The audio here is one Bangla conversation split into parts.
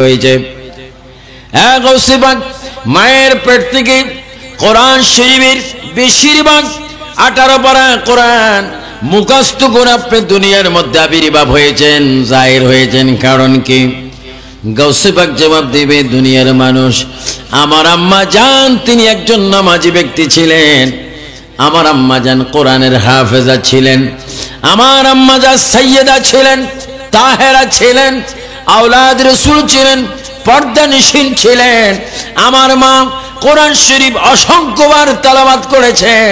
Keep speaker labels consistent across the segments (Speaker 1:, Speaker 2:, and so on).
Speaker 1: হয়েছে। মায়ের পেট থেকে কোরআন শরীফের বেশিরভাগ 18 পারা কোরআন মুখস্থ করে আপনি দুনিয়ার মধ্যে আবির্ভাব হয়েছেন, জাহির হয়েছেন। কারণ কি? গাউসে পাক জবাব দিবে, দুনিয়ার মানুষ, আমার আম্মা জান তিনি একজন নামাজি ব্যক্তি ছিলেন, আমার আম্মা জান কোরআনের হাফেজা ছিলেন, আমার আম্মা জান সাইয়্যেদা ছিলেন, তাহেরা ছিলেন, আওলাদ রাসূল ছিলেন, পর্দানিশীন ছিলেন। আমার মা কোরআন শরীফ অসংখ্যবার তেলাওয়াত করেছেন।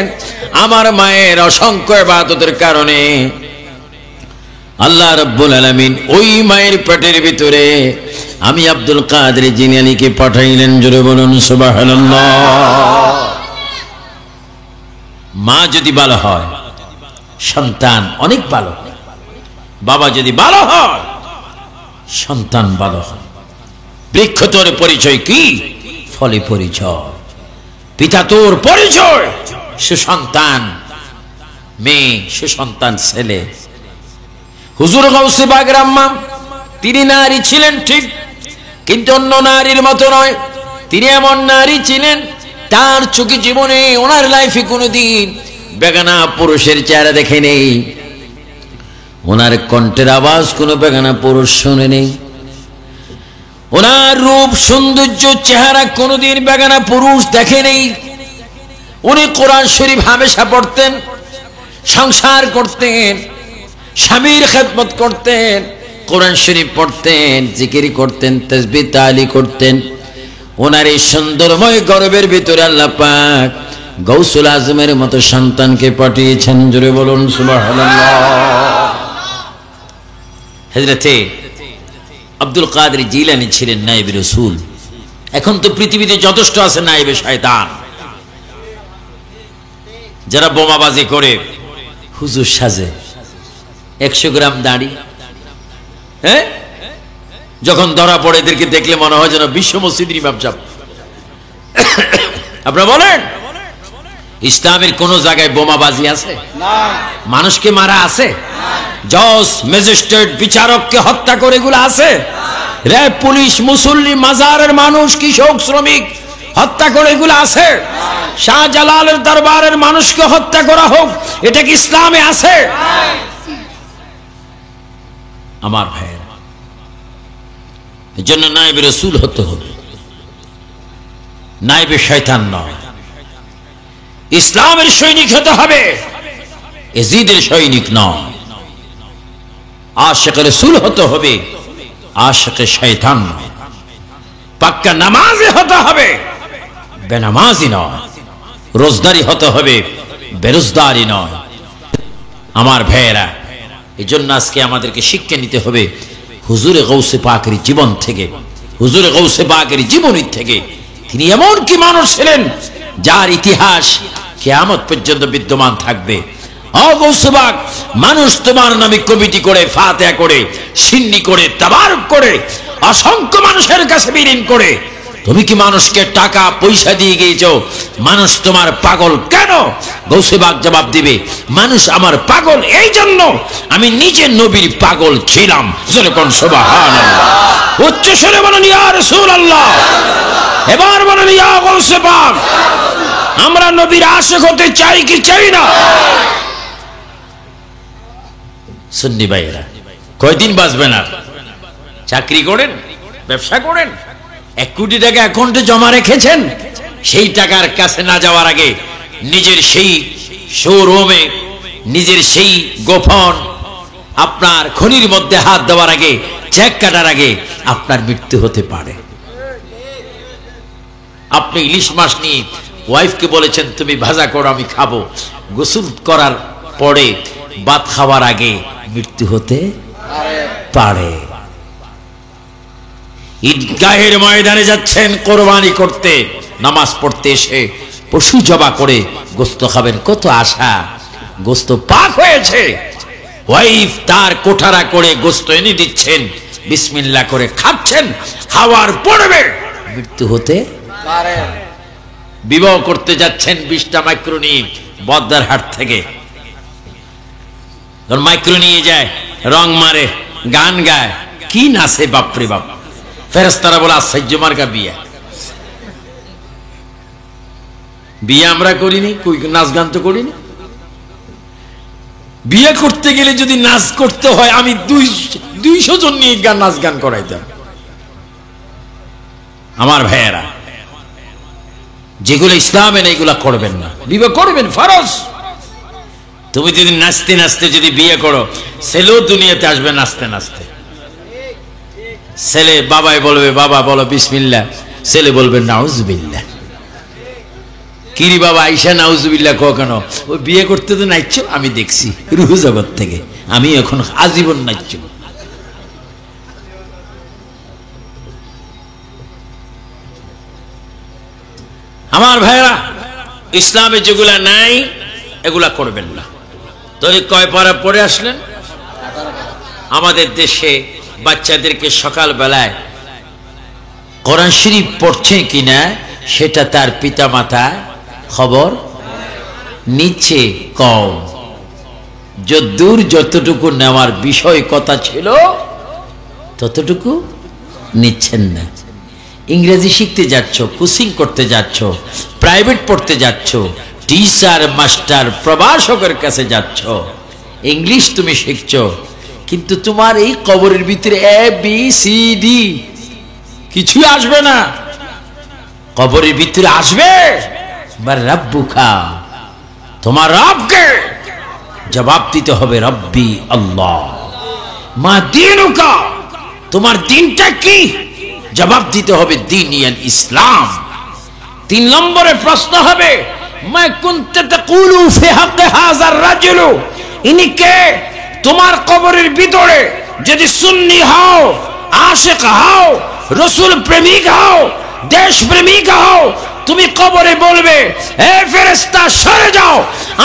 Speaker 1: আমার মায়ের অসংখ্য ইবাদতের কারণে আল্লাহ রাব্বুল আলামিন ওই মায়ের পেটের ভিতরে আমি আব্দুল কাদের জিলানীকে পাঠাইলেন। জোরে বলুন সুবহানাল্লাহ। মা যদি ভালো হয় সন্তান অনেক ভালো হয়, বাবা যদি ভালো হয় সন্তান ভালো হয়। বৃক্ষ তোর পরিচয় কি? ফলে পরিচয়। পিতা তোর পরিচয় সুসন্তান মেয়ে, সুসন্তান ছেলে। হুজুর গাউসে পাকের আম্মা তিনি নারী ছিলেন ঠিক, কিন্তু অন্য নারীর মতো নয়। তিনি এমন নারী ছিলেন, তার চোখে জীবনে ওনার লাইফে কোনোদিন বেগানা পুরুষের চেহারা দেখে নেই, ওনার কণ্ঠের আওয়াজ কোনো বেগানা পুরুষ শুনে নেই, ওনার রূপ সৌন্দর্য চেহারা কোনোদিন বেগানা পুরুষ দেখে নেই। উনি কোরআন শরীফ হামেশা পড়তেন, সংসার করতেন, স্বামীর খেদমত করতেন, কোরআন শরীফ পড়তেন, জিকির করতেন, তাসবিহ তাহলিল করতেন। ওনার এই সুন্দরময় গর্বের ভিতরে আল্লাহ পাক গৌসুল আজমের মতো সন্তানকে পাঠিয়েছেন। জোরে বলুন সুবহানাল্লাহ। হযরতে আব্দুল কাদের জিলানী ছিলেন নায়েবে রাসূল। এখন তো পৃথিবীতে যথেষ্ট আছে নায়েবে শয়তান, যারা বোমাবাজি করে হুজুর সাজে, 100 গ্রাম দাড়ি, হ্যাঁ, যখন ধরা পড়ে এদেরকে দেখলে মনে হয় যেন বিশ্ব মসজিদের ইমাম সাহেব। আপনারা বলেন, ইসলামের কোন জায়গায় বোমাবাজি আছে? মানুষকে মারা আছে? জজ, ম্যাজিস্ট্রেট, বিচারককে হত্যা করে এগুলো আছে? র্যাব, পুলিশ, মুসল্লি, মাজারের মানুষ, কৃষক, শ্রমিক হত্যা করে এগুলো আছে? শাহজালালের দরবারের মানুষকে হত্যা করা হোক, এটা কি ইসলামে আছে? আমার ভাইয়েরা, এজন্য নায়েবে রাসূল হতে হবে, নায়েবে শয়তান নয়। ইসলামের সৈনিক হতে হবে, এজিদের সৈনিক নয়। আশিক রাসূল হতে হবে, আশিক শয়তান নয়। পাক্কা নামাজি হতে হবে, বেনামাজি নয়। রোজদারি হতে হবে, বেরোজদারি নয়। আমার ভাইয়েরা, এই জন্য আজকে আমাদেরকে শিক্ষা নিতে হবে হুজুরে গৌসে পাকের জীবন থেকে, হুজুরে গৌসে পাকের জীবনী থেকে। তিনি এমন কি মানুষ ছিলেন যার ইতিহাস কিয়ামত পর্যন্ত বিদ্যমান থাকবে। ও গৌসে পাক, মানুষ তোমার নামে কমিটি করে, ফাতিহা করে, সিন্নি করে, তাবারক করে, অসংখ্য মানুষের কাছে বিলীন করে, তুমি কি মানুষকে টাকা পয়সা দিয়ে গিয়েছো? মানুষ তোমার পাগল কেন? গৌসে পাক জবাব দিবে, মানুষ আমার পাগল এই জন্য আমি নিজে নবীর পাগল ছিলাম। জোরে কোন সুবহানাল্লাহ। উচ্চ স্বরে বলেন ইয়া রাসূলুল্লাহ। এবার বলেন ইয়া গৌসে পাক। আমরা নবীর আশিক হতে চাই কি চাই না? সুন্নি ভাইরা, কয়দিন বাঁচবেন আর? চাকরি করেন, ব্যবসা করেন, 1 কোটি টাকা অ্যাকাউন্টে জমা রেখেছেন, সেই টাকার কাছে না যাওয়ার আগে নিজের সেই শোরুমে, নিজের সেই গোপন আপনার খনির মধ্যে হাত দেওয়ার আগে, চেক কাটার আগে আপনার মৃত্যু হতে পারে। আপনি ইলিশ মাছ নিয়ে ওয়াইফকে বলেছেন তুমি ভাজা করো আমি খাবো, গোসল করার পরে ভাত খাওয়ার আগে মৃত্যু হতে পারে। ঈদগাহের ময়দানে যাচ্ছেন কোরবানি করতে, নামাজ পড়তে এসে পশু জবা করে গোস্ত খাবেন, কত আশা, গোস্ত পাক হয়েছে, ওয়াইফ তার কোঠারা করে গোস্ত এনে দিচ্ছেন, বিসমিল্লাহ করে খাচ্ছেন, খাওয়ার পড়বে মৃত্যু হতে পারে। বিবাহ করতে যাচ্ছেন 20টা মাইক্রো নিয়ে বদ্দারহাট থেকে, মাইক্রো নিয়ে যায়, রং মারে, গান গায়, কি নাচে বাপরে বাপ। ফেরেশতারা বলে আশ্চর্য মার্কা বিয়া। বিয়ে আমরা করিনি, কই নাচ গান তো করিনি। বিয়ে করতে গেলে যদি নাচ করতে হয় আমি 200 জন নিয়ে নাচ গান করাইতাম। আমার ভাইয়েরা, যেগুলো ইসলামে নেই এগুলা করবেন না। বিয়ে করবেন ফরজ। তুমি যদি নাচতে নাচতে যদি বিয়ে করো, ছেলেও দুনিয়াতে আসবে নাচতে নাচতে। ছেলে বাবাই বলবে বাবা বলো বিসমিল্লাহ, ছেলে বলবে নাউজুবিল্লাহ। কিরি বাবা আইসা নাউজুবিল্লাহ কো কেন? ওই বিয়ে করতে তো নাচছো, আমি দেখছি রুহ জগৎ থেকে, আমি এখন আজীবন নাচছো। আমার ভাইরা, ইসলামে যেগুলা নাই এগুলা করবেন না। তবে কয় পারা পড়ে আসলেন? আমাদের দেশে বাচ্চাদেরকে সকাল বেলায় কোরআন শরীফ পড়ছে কিনা সেটা তার পিতা মাতা খবর নিচ্ছে কম। যদ্দূর যতটুকু নেওয়ার বিষয় কথা ছিল ততটুকু নিচ্ছেন না। ইংরেজি শিখতে যাচ্ছ, কোচিং করতে যাচ্ছ, প্রাইভেট পড়তে যাচ্ছ, টিচার মাস্টার প্রভাষকের কাছে যাচ্ছ, ইংলিশ তুমি শিখছ, কিন্তু তোমার এই কবরের ভিতরে ABCD কিছু আসবে না। কবরের ভিতরে আসবে রব্বুকা, তোমার রবকে জবাব দিতে হবে রব্বি আল্লাহ। মা দীনুকা, তোমার দিনটা কি? জবাব দিতে হবে দীনিয়াল ইসলাম। 3 নম্বরে প্রশ্ন হবে মা কুনতা তাকুলু ফি হাক্কি হাযার রাজুলু, ইনি কে? তোমার কবরের ভিতরে যদি সুন্নি হও, আশিক হও, রাসূল প্রেমিক হও, দেশ প্রেমিক হও, তুমি কবরে বলবে হে ফেরেশতা সরে যাও,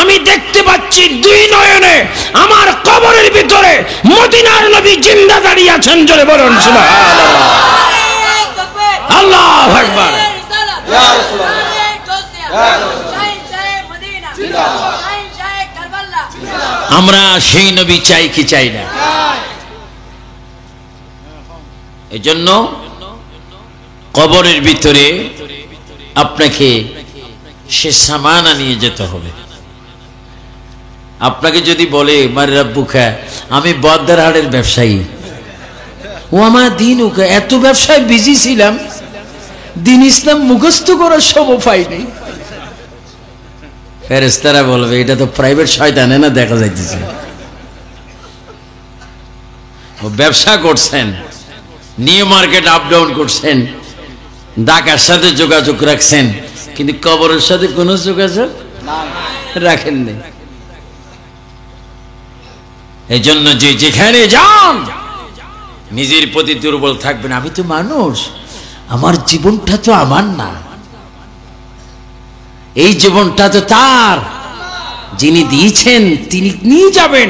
Speaker 1: আমি দেখতে পাচ্ছি 2 নয়নে আমার কবরের ভিতরে মদিনার নবী জিন্দা দাঁড়িয়ে আছেন। জোরে বলুন সুবহানাল্লাহ, আল্লাহু আকবার। আমরা সেই নবী চাই কি চাই না? এজন্য কবরের ভিতরে আপনাকে সে সামানা নিয়ে যেতে হবে। আপনাকে যদি বলে মার রব্বুকা, আমি বদ্দারহাটের ব্যবসায়ী, ও আমার দিন উকা, এত ব্যবসায় বিজি ছিলাম, দিন ইসলাম মুখস্থ করার সময় পাইনি। ফেরেশতারা বলবে এটা তো প্রাইভেট শয়তান, না দেখা যাইতেছে। ও ব্যবসা করছেন, নিউ মার্কেট আপ ডাউন করছেন, ঢাকার সাথে যোগাযোগ রাখছেন, কিন্তু কবরের সাথে কোনো যোগাযোগ রাখেননি। এই জন্য যে যেখানে যান নিজের প্রতি দুর্বল থাকবেন। আমি তো মানুষ, আমার জীবনটা তো আমার না, এই জীবনটা তো তার, যিনি দিয়েছেন তিনি নিয়ে যাবেন,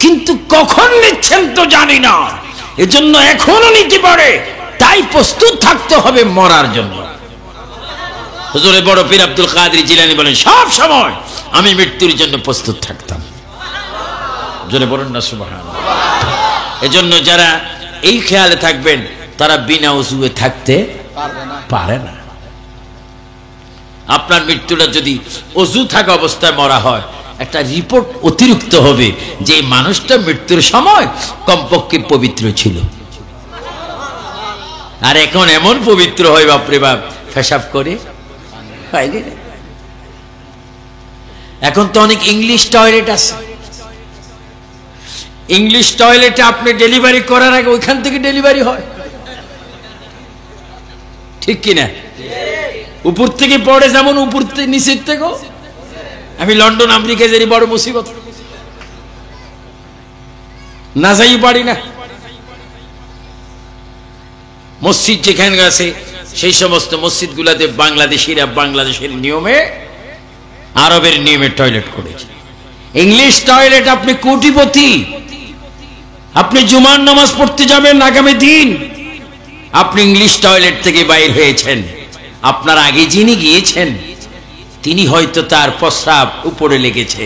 Speaker 1: কিন্তু কখন নিচ্ছেন তো জানি না। এজন্য এখনো নিতে পারে, তাই প্রস্তুত থাকতে হবে মরার জন্য। হুজুর বড় পীর আব্দুল কাদের জিলানী বলেন সব সময় আমি মৃত্যুর জন্য প্রস্তুত থাকতাম। জোরে বলুন না সুবহানাল্লাহ। এজন্য যারা এই খেয়ালে থাকবেন তারা বিনা ওযুয়ে থাকতে পারে না। আপনার মৃত্যুটা যদি ওযু থাকা অবস্থায় মরা হয়, একটা রিপোর্ট অতিরিক্ত হবে যে মানুষটা মৃত্যুর সময় কমপক্ষে পবিত্র ছিল। আর এখন এমন পবিত্র হয় বাপরে বাপ, পেশাব করে এখন তো অনেক ইংলিশ টয়লেট আছে। ইংলিশ টয়লেটে আপনি ডেলিভারি করার আগে ওইখান থেকে ডেলিভারি হয়, ঠিক কিনা? উপর থেকে পড়ে, যেমন উপর থেকে নিচের থেকে। আমি লন্ডন আমেরিকা যাই, বড় মুসিবত, না যাই পারি না। মসজিদ যেখানে আছে সেই সমস্ত মসজিদ গুলাতে বাংলাদেশিরা বাংলাদেশের নিয়মে, আরবের নিয়মে টয়লেট করেছে। ইংলিশ টয়লেট, আপনি কোটিপতি, আপনি জুমার নামাজ পড়তে যাবেন আগামী দিন, আপনি ইংলিশ টয়লেট থেকে বাইর হয়েছেন, আপনার আগে যিনি গিয়েছেন তিনি হয়তো তার প্রস্রাব উপরে লেগেছে।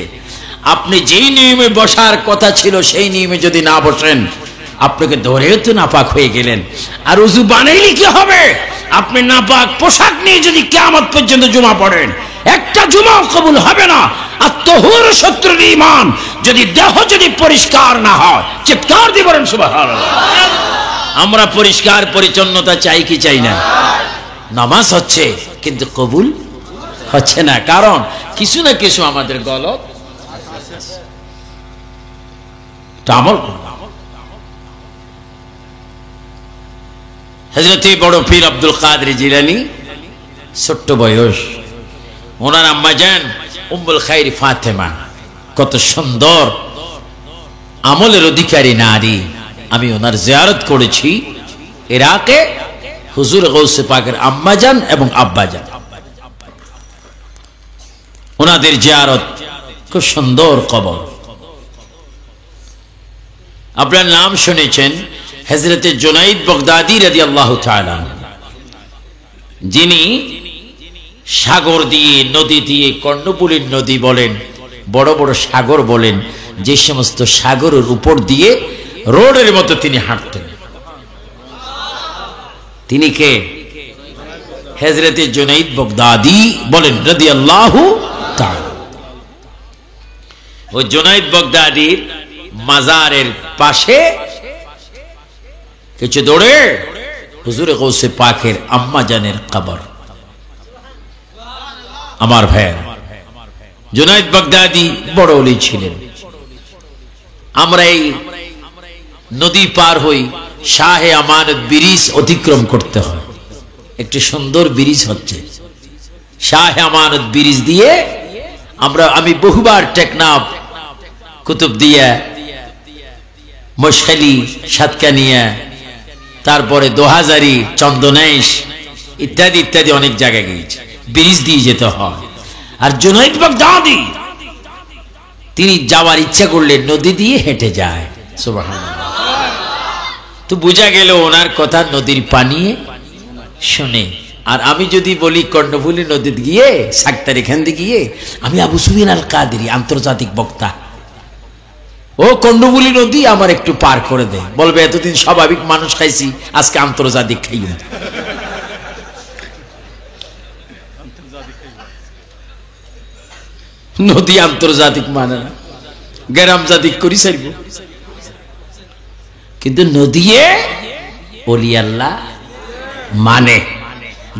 Speaker 1: আপনি যেই নিয়মে বসার কথা ছিল সেই নিয়মে যদি না বসেন, আপনাকে ধরেও তো নাপাক হয়ে গেলেন, আর উযু বানাইলে কি হবে? আপনি নাপাক পোশাক নিয়ে যদি কিয়ামত পর্যন্ত জুমা পড়েন, একটা জুমাও কবুল হবে না। আর তাহুর শত্রুর ঈমান, যদি দেহ যদি পরিষ্কার না হয়, চিৎকার দিয়ে বলেন সুবহানাল্লাহ। আমরা পরিষ্কার পরিচ্ছন্নতা চাই কি চাই না? নামাজ হচ্ছে কিন্তু কবুল হচ্ছে না, কারণ কিছু না কিছু আমাদের গলত আমল। হযরত বড় পীর আব্দুল কাদের জিলানী, ছোট্ট বয়স, ওনার আম্মা জান উম্মুল খাইর ফাতেমা, কত সুন্দর আমলের অধিকারী নারী। আমি ওনার জিয়ারত করেছি ইরাকে, হুজুর গৌসে পাকের আম্মা জান এবং আব্বা জান, ওনাদের জিয়ারত, খুব সুন্দর কবর। আপনার নাম শুনেছেন হযরত জুনাইদ বাগদাদি রাদিয়াল্লাহু তাআলা, যিনি সাগর দিয়ে, নদী দিয়ে, কর্ণফুলীর নদী বলেন, বড় বড় সাগর বলেন, যে সমস্ত সাগরের উপর দিয়ে রোডের মতো তিনি হাঁটতেন। তিনি কে? হযরত জুনাইদ বাগদাদি বলেন রাদিয়াল্লাহু তাআলা। ওই জুনাইদ বাগদাদির মাজারের পাশে কিছু দূরে হুজুর গৌসে পাকের আম্মা জানের কবর। আমার ভাই, জুনাইদ বাগদাদি বড় ওলি ছিলেন। আমরা এই নদী পার হই, শাহে আমানত ব্রিজ অতিক্রম করতে হয়। একটি সুন্দর ব্রিজ হচ্ছে শাহে আমানত ব্রিজ দিয়ে আমি বহুবার টেকনাফ, কুতুবদিয়া, মশখালী, সাতকানিয়া, তারপরে দোহাজারি, চন্দনেশ ইত্যাদি ইত্যাদি অনেক জায়গায় গিয়েছি। ব্রিজ দিয়ে যেতে হয়। আর জুনাইদ বাগদাদি তিনি যাওয়ার ইচ্ছা করলে নদী দিয়ে হেঁটে যায়। সুবহানাল্লাহ। তো বোঝা গেল ওনার কথা নদীর পানি শুনে। আর আমি যদি বলি কর্ণফুলী নদীতে গিয়ে, সাক্তার এখান দিয়ে গিয়ে, আমি আবু সুফিয়ান আল কাদেরী, আন্তর্জাতিক বক্তা, ও কর্ণফুলী নদী আমার একটু পার করে দে, বলবে এতদিন স্বাভাবিক মানুষ খাইছি, আজকে আন্তর্জাতিক খাইব। নদী আন্তর্জাতিক মানে না, গ্রাম জাতিক করি চাইব। কিন্তু নদীয়ে ওলি আল্লাহ মানে।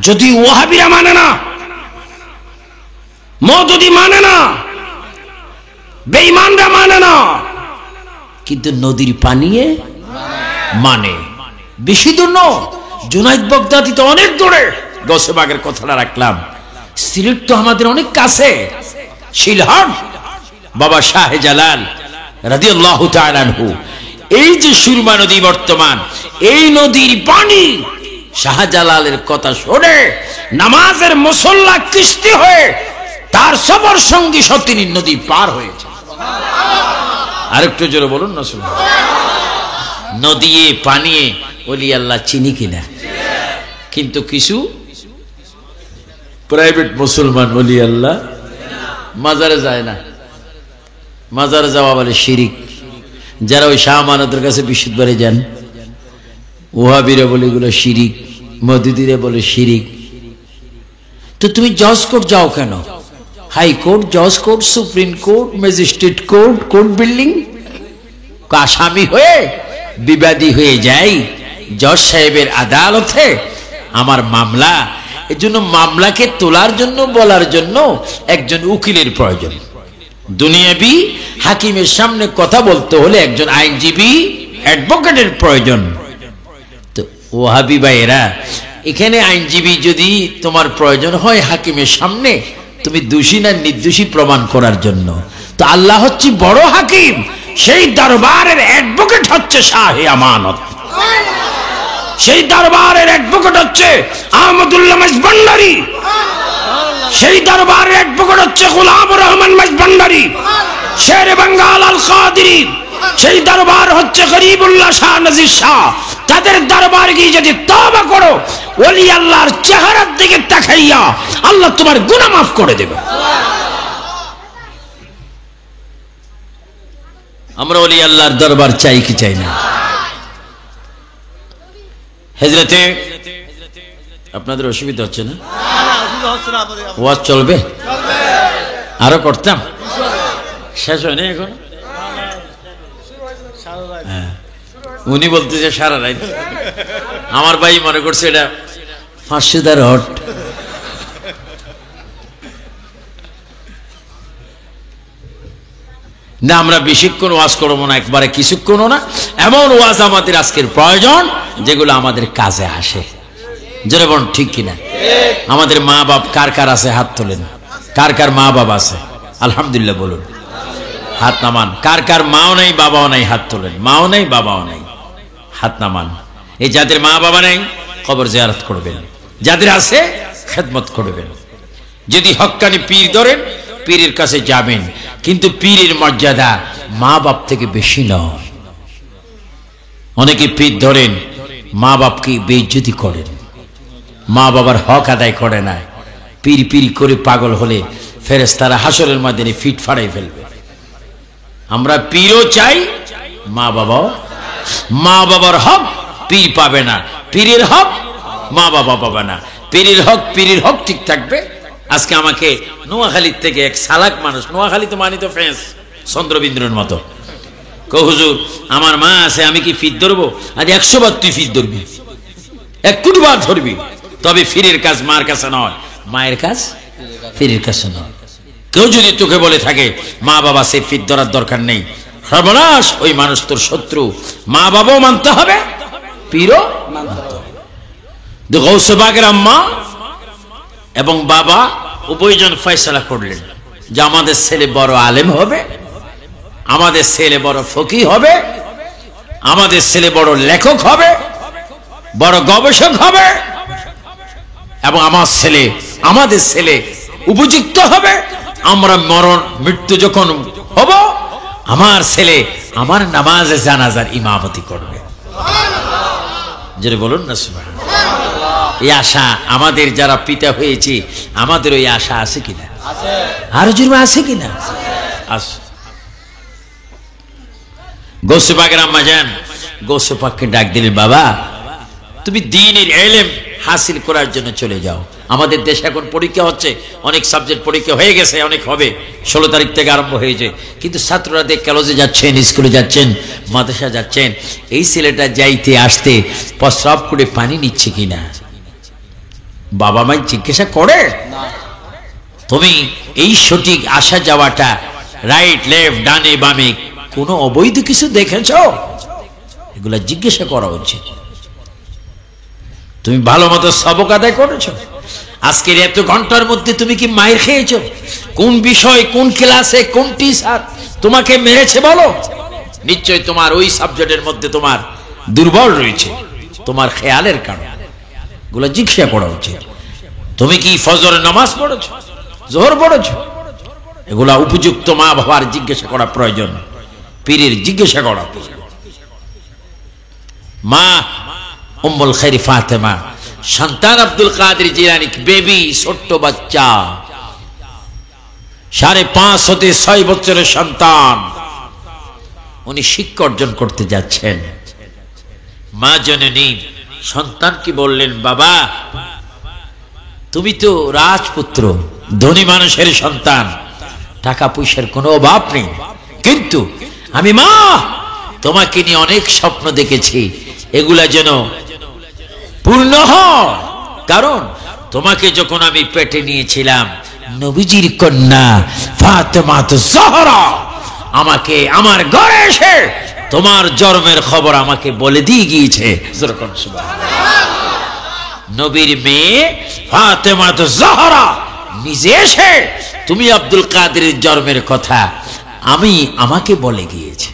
Speaker 1: যদি ওয়াহাবিরা মানে না, মওদুদি মানে না, বেঈমানরা মানে না, কিন্তু নদীর পানিয়ে মানে। বেশি দূর নয়, জুনাইদ বাগদাদি তো অনেক দূরে। গৌসেবাগের কথাটা রাখলাম, সিলেট তো আমাদের অনেক কাছে। শিলহাট বাবা শাহে জালাল রাদিয়াল্লাহু তাআলা আনহু, এই যে সুরমা নদী বর্তমান, এই নদীর পানি শাহজালালের কথা শুনে নামাজের মুসল্লা কিস্তি হয়ে তার সফর সঙ্গী সতিনী নদী পার হয়েছে। আরেকটু জোরে বলুন না। নদীয়ে পানিয়ে ওলি আল্লাহ চিনি কিনা? কিন্তু কিছু প্রাইভেট মুসলমান ওলি আল্লাহ মাজারে যায় না। মাজারে যাওয়া বলে শিরিক। যারা ওই শাহ আমানতের কাছে বিশুদ্ধবারে যান, ওহাবিরা বলে এগুলো শিরিক, মওদুদিরা বলে শিরিক। তো তুমি জজ কোর্ট যাও কেন? হাইকোর্ট, জজ court, supreme court, magistrate court, court building, আসামি হয়ে বিবাদী হয়ে যাই জজ সাহেবের আদালতে, আমার মামলা। এই জন্য মামলাকে তোলার জন্য, বলার জন্য একজন উকিলের প্রয়োজন। দুনিয়াবি হাকিমের সামনে কথা বলতে হলে একজন আইনজীবী, অ্যাডভোকেটের প্রয়োজন। তো ওয়াহাবি ভাইয়েরা, এখানে আইনজীবী যদি তোমার প্রয়োজন হয় হাকিমের সামনে, তুমি দোষী না নির্দোষী প্রমাণ করার জন্য, তো আল্লাহ হচ্ছে বড় হাকিম, সেই দরবারের অ্যাডভোকেট হচ্ছে শাহে আমানত। সেই দরবারের অ্যাডভোকেট হচ্ছে আহমদুল্লাহ মাইজভান্ডারী, সেই দরবারের অ্যাডভোকেট হচ্ছে গোলামুর রহমান মাইজভান্ডারী, শেরে বাঙ্গাল আল কাদেরী, সেই দরবার হচ্ছে গরিবুল্লাহ শাহ নজির শাহ। তাদের দরবার গিয়ে যদি তওবা করো, ওলি আল্লাহর চেহারার দিকে তাকাইয়া আল্লাহ তোমার গুনাহ মাফ করে দেবে। আমরা ওলি আল্লাহর দরবার চাই কি চাই না? হেজরতে আপনাদের অসুবিধা হচ্ছে না? ওয়াজ চলবে? আরো করতাম, শেষ হয়নি এখন। উনি বলতেছে সারা রাত, আমার ভাই মনে করছে এটা ফাঁসিদার হট। না, আমরা বেশিক্ষণ ওয়াজ করবো না, একবারে কিছুক্ষণও না। এমন ওয়াজ আমাদের আজকের প্রয়োজন যেগুলো আমাদের কাজে আসে। যেটা বলুন ঠিক কিনা? আমাদের মা বাপ কার কার আছে হাত তোলেন। কার কার মা বাবা আছে? আলহামদুলিল্লাহ বলুন, হাত নামান। কার কার মাও নাই বাবাও নাই হাত তোলেন। মাও নাই বাবাও নাই, হাত নামান। এই যাদের মা বাবা নাই কবর জিয়ারত করবেন, যাদের আছে খেদমত করবেন। যদি হক্কানি পীর ধরেন পীরের কাছে যাবেন, কিন্তু পীরের মর্যাদা মা বাপ থেকে বেশি নয়। অনেকে পীর ধরেন মা বাপকে বেইজ্জতি করেন, মা বাবার হক আদায় করে না। পীর পীর করে পাগল হলে ফেরেশতারা হাসরের ময়দানে ফিট ফাড়াই ফেলবে। আমরা পীরও চাই, মা বাবাও। মা বাবার হক পীর পাবে না, পীরের হক মা বাবা পাবে না। পীরের হক ঠিক থাকবে। আজকে আমাকে নোয়াখালীর থেকে এক সালাক মানুষ, নোয়াখালী তো মানি তো ফেন্স চন্দ্রবিন্দুর মতো, কো হুজুর আমার মা আছে, আমি কি ফির ধরবো? আজ 100 বার তুই ফির ধরবি, 1 কোটি বার ধরবি, তবে ফিরের কাজ মার কাছে নয়, মায়ের কাজ ফিরের কাছে নয়। কেউ যদি তোকে বলে থাকে মা বাবা সে ফির ধরার দরকার নেই, সর্বনাশ, ওই মানুষ তোর শত্রু। মা বাবাও মানতে হবে, পীরও মানতে হবে। গৌসে পাকের আম্মা এবং বাবা উভয়জন ফয়সালা করলেন যে আমাদের ছেলে বড় আলেম হবে, আমাদের ছেলে বড় ফকিহ হবে, আমাদের ছেলে বড় লেখক হবে, বড় গবেষক হবে, এবং আমাদের ছেলে উপযুক্ত হবে। আমরা মৃত্যু যখন হব, আমার ছেলে আমার নামাজে জানাজার ইমামতি করবে। যেটা বলুন না সুবহানাল্লাহ। এই আশা আমাদের যারা পিতা হয়েছে, আমাদের ওই আশা আছে কিনা? আরো জোরে আছে কিনা? আছে। গৌসে পাকের আম্মা যান গৌসে পাককে ডাক দিলেন, বাবা তুমি দ্বীনের ইলম হাসিল করার জন্য চলে যাও। আমাদের দেশে এখন পরীক্ষা হচ্ছে, অনেক সাবজেক্ট পরীক্ষা হয়ে গেছে, অনেক হবে, 16 তারিখ থেকে আরম্ভ হয়েছে। কিন্তু ছাত্ররা কলেজে যাচ্ছেন, স্কুলে যাচ্ছেন, মাদ্রাসা যাচ্ছেন। এই ছেলেটা যাইতে আসতে প্রস্রাব করে পানি নিচ্ছে কিনা বাবা মাই জিজ্ঞাসা করে? তুমি এই সঠিক আসা যাওয়াটা, রাইট লেফট ডানে বামে কোনো অবৈধ কিছু দেখেছ? এগুলা জিজ্ঞাসা করা উচিত। তুমি ভালো মতো সবক আদায় করেছো? আজকের এত ঘন্টার মধ্যে তুমি কি মাইর খেয়েছো? কোন বিষয়, কোন ক্লাসে, কোন টিচার তোমাকে মেরেছে বলো? নিশ্চয় তোমার ওই সাবজেক্টের মধ্যে তোমার দুর্বল রয়েছে, তোমার খেয়ালের কারণে। এগুলো জিজ্ঞাসা করা উচিত। তুমি কি ফজরের নামাজ পড়েছো, জোহর পড়েছো? এগুলা উপযুক্ত মা বাবার জিজ্ঞাসা করা প্রয়োজন, পীরের জিজ্ঞাসা করা প্রয়োজন। মা উম্মুল খায়র ফাতেমা, সন্তান আব্দুল কাদের জিলানী, বেবি, ছোট্ট বাচ্চা, 5.5 হতে 6 বছরের সন্তান। উনি শিক্ষা অর্জন করতে যাচ্ছেন। মা জননী সন্তানকে বললেন, বাবা তুমি তো রাজপুত্র, ধনী মানুষের সন্তান, টাকা পয়সার কোনো অভাব নেই, কিন্তু আমি মা তোমাকে নিয়ে অনেক স্বপ্ন দেখেছি, এগুলা যেন পূর্ণ হয়। কারণ তোমাকে যখন আমি পেটে নিয়েছিলাম, নবীজির কন্যা ফাতেমা জহরা আমাকে আমার ঘরে এসে তোমার জন্মের খবর আমাকে বলে দিয়ে গিয়েছে। নবীর মেয়ে ফাতেমা জহরা নিজে এসে তুমি আব্দুল কাদেরের জন্মের কথা আমাকে বলে গিয়েছে।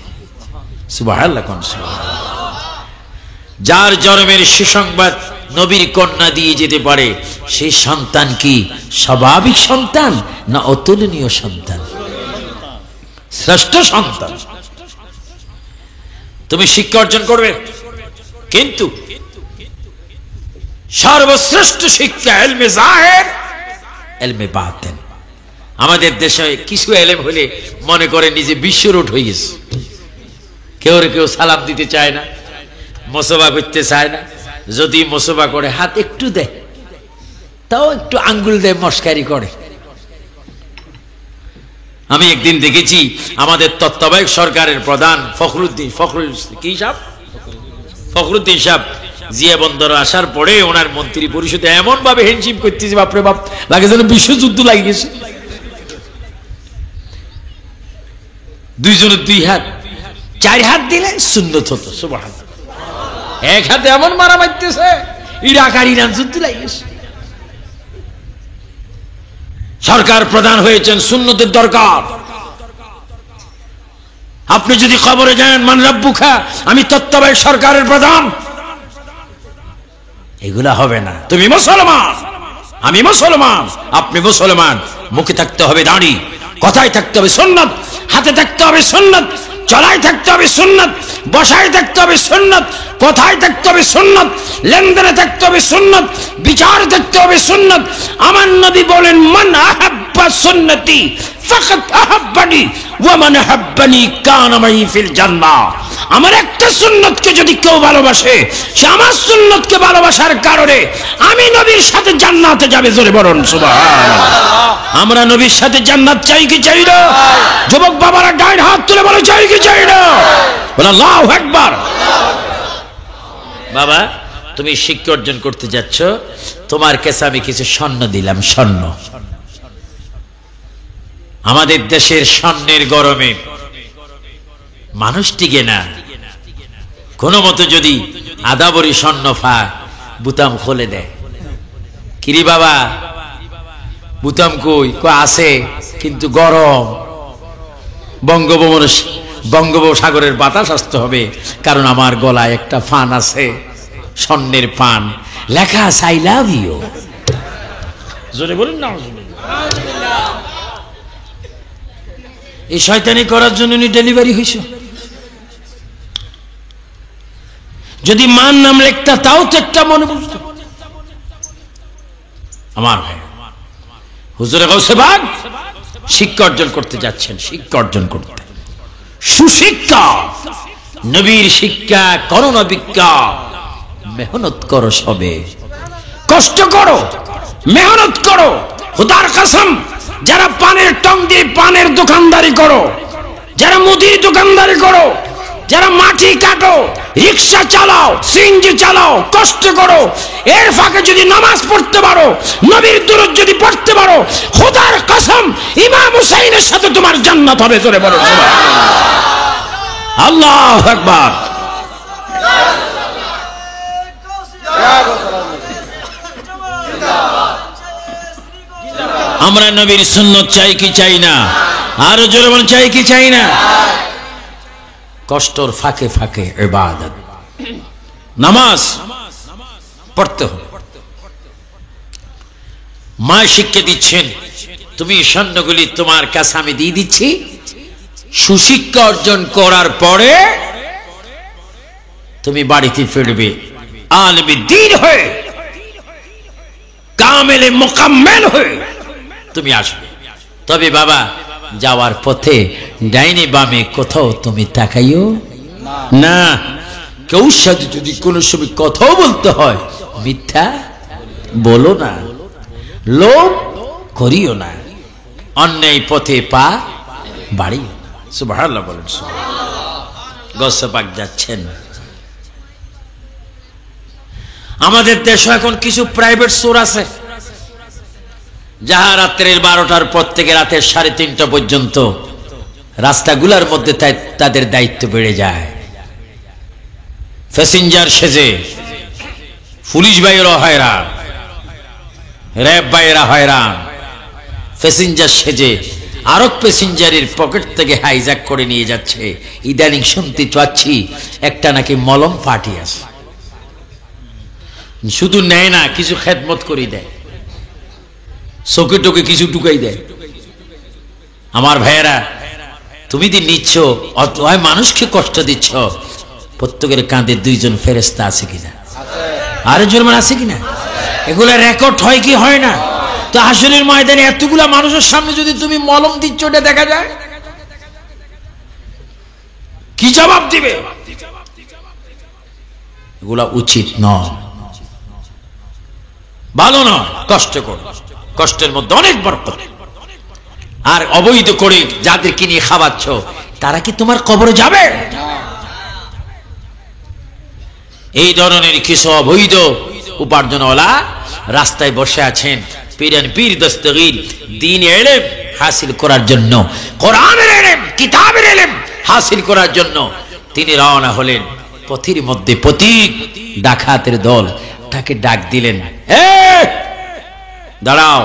Speaker 1: সুবহানাল্লাহ। যার জন্মের সুসংবাদ নবীর কন্যা দিয়ে যেতে পারে, সেই সন্তান কি স্বাভাবিক সন্তান না অতুলনীয় সন্তান? শ্রেষ্ঠ সন্তান। তুমি শিক্ষা অর্জন করবে, কিন্তু সর্বশ্রেষ্ঠ শিক্ষা ইলমে জাহির, ইলমে বাতিন। আমাদের দেশে কিছু এলেম হলে মনে করে নিজে বিশ্বরোড হয়ে গেছে। কেউ সালাম দিতে চায় না, মোসাফা করতে চায় না, যদি মুসবা করে হাত একটু দেয়, তাও একটু আঙ্গুল দেয়, মস্কারি করে। আমি একদিন দেখেছি আমাদের তত্ত্বাবধায়ক সরকারের প্রধান ফখরুদ্দিন সাহেব জিয়া বন্দর আসার পরে ওনার মন্ত্রী পরিষদে এমন ভাবে হ্যান্ডশিপ করতেছে, বাপরে বাপ, লাগে যেন বিশ্বযুদ্ধ লাগে গেছে। দুইজনের দুই হাত, 4 হাত দিলে সুন্নত হতো। সুবহানাল্লাহ। এক হাতে এমন মারা মারতেছে, ইরাক আর ইরান যুদ্ধ লাগে গেছে। সরকার প্রধান হয়েছেন, সুন্নতের দরকার। আপনি যদি খবরে যান মান রাব্বুকা, আমি তত্ত্বাবধায়ক সরকারের প্রধান, এগুলা হবে না। তুমি মুসলমান, আমি মুসলমান, আপনি মুসলমান। মুখে থাকতে হবে দাড়ি, কথায় থাকতে হবে সুন্নাত, হাতে থাকতে হবে সুন্নাত, চলায় থাকতে হবে সুন্নাত, বসায় থাকতে হবে সুন্নাত, কথায় থাকতে হবে সুন্নাত, লেনদেনে থাকতে হবে সুন্নাত, বিচারে থাকতে হবে সুন্নাত। আমার নবী বলেন, মান আহাব্বা সুন্নতি ফাকাত আহাব্বানি ওয়া মান আহাব্বানি কানা মাই ফিল জান্নাহ। আমার একটা সুন্নতকে যদি কেউ ভালোবাসে, সে আমার সুন্নতকে ভালোবাসার কারণে আমি নবীর সাথে জান্নাতে যাবে। জোরে বলুন সুবহানাল্লাহ। আমরা নবীর সাথে জান্নাত চাই কি চাই না? যুবক বাবারা ডান হাত তুলে বলে চাই কি চাই না? বলে আল্লাহু আকবার। বাবা, তুমি শিক্ষা অর্জন করতে যাচ্ছ, তোমার কাছে আমি কিছু স্বর্ণ দিলাম। স্বর্ণ, আমাদের দেশের স্বর্ণের গরমে মানুষ টিকে না। কোন মতো যদি আধা ভরি স্বর্ণ ফাঁক বুতাম খুলে দেয়, কিরি বাবা বুতাম কই? আছে কিন্তু গরম। বঙ্গোপসাগরের বাতাস আসতে হবে, কারণ আমার গলায় একটা ফান আছে, স্বর্ণের পান, লেখা আছে আই লাভ ইউ। জোরে বলুন না। এই শয়তানি করার জন্য ডেলিভারি হয়েছে। যদি মান নাম লেখতা, তাও তো একটা মনে বুঝতো। আমার ভাই, হুজুরে গাউসে বাগ শিক্ষা অর্জন করতে যাচ্ছেন, শিক্ষা অর্জন করতে। সুশিক্ষা, নবীর শিক্ষা, করোনা বিজ্ঞা। মেহনত করো, সবে কষ্ট করো, মেহনত করো। খুদার কসম, যারা পানের টং দিয়ে পানের দোকানদারি করো, যারা মুদির দোকানদারি করো, যারা মাটি কাটো, রিক্সা চালাও, সিএনজি চালাও, কষ্ট করো, এর ফাঁকে যদি নামাজ পড়তে পারো, নবীর দুরূদ যদি পড়তে পারো, খোদার কসম ইমাম হুসাইনের সাথে তোমার জান্নাত হবে। জোরে বলো সুবহানাল্লাহ। আল্লাহু আকবার। আমরা নবীর সুন্নত চাই কি চাই না? আরো জোরে বলেন, চাই কি চাই না? কষ্টর ফাঁকে ফাঁকে ইবাদত, নামাজ পড়তে হবে। মা শিক্ষা দিচ্ছেন, তুমি স্বর্ণগুলি তোমার কাছে আমি দিয়ে দিচ্ছি, সুশিক্ষা অর্জন করার পরে তুমি বাড়িতে ফিরবে আলেমে দ্বীন হয়ে, কামেলে মুকাম্মেল হয়ে তুমি আসবে। তবে বাবা, যাওয়ার পথে ডাইনে বামে কোথাও তুমি তাকাইও না। কেউ সাথে যদি কোনো সময় কথাও বলতে হয়, মিথ্যা বলো না, লোভ করিও না, অন্যায় পথে পা বাড়িও না। সুবহানাল্লাহ বলেন। গৌসে পাক যাচ্ছেন। আমাদের দেশে এখন কিছু প্রাইভেট স্টোর আছে, যাহা রাত্রের 12টার পর থেকে রাতের 3:30 পর্যন্ত রাস্তাগুলোর মধ্যে তাদের দায়িত্ব বেড়ে যায়। প্যাসেঞ্জার সেজে পুলিশ ভাইয়েরা হয়রান, র্যাব ভাইয়েরা হয়রান, প্যাসেঞ্জার সেজে আরেক প্যাসেঞ্জারের পকেট থেকে হাইজ্যাক করে নিয়ে যাচ্ছে। ইদানিং শুনতে পাচ্ছি একটা নাকি মলম পার্টি আছে। শুধু নেয় না, কিছু খেদমত করে দেয়, চোখে টোকে কিছু টুকাই দেয়। আমার ভাইয়েরা, তুমি যে নিচ্ছ, অতয় মানুষকে কষ্ট দিচ্ছ, প্রত্যেকের কাঁধে 2জন ফেরেশতা আছে কিনা? আরেকজন আছে কিনা? এগুলা রেকর্ড হয় কি হয় না? তো হাসরের ময়দানে এতগুলা মানুষের সামনে যদি তুমি মলম দিচ্ছ, ওটা দেখা যায়, কি জবাব দিবে? এগুলা উচিত নয়। ভালো নয়, কষ্ট করো, কষ্টের মধ্যে অনেক বরকত। আর অবৈধ করে যাদেরকে নিয়ে খাওয়াচ্ছ তারা কি তোমার কবরে যাবে? এই ধরনের কিছু অবৈধ উপার্জনওয়ালা রাস্তায় বসে আছেন, পীরান পীর দস্তগীর দ্বীন ইলম হাসিল করার জন্য, কোরআনের ইলম, কিতাবের ইলম হাসিল করার জন্য তিনি রওনা হলেন। পথের মধ্যে পথিক ডাকাতের দল তাকে ডাক দিলেন, দাঁড়াও,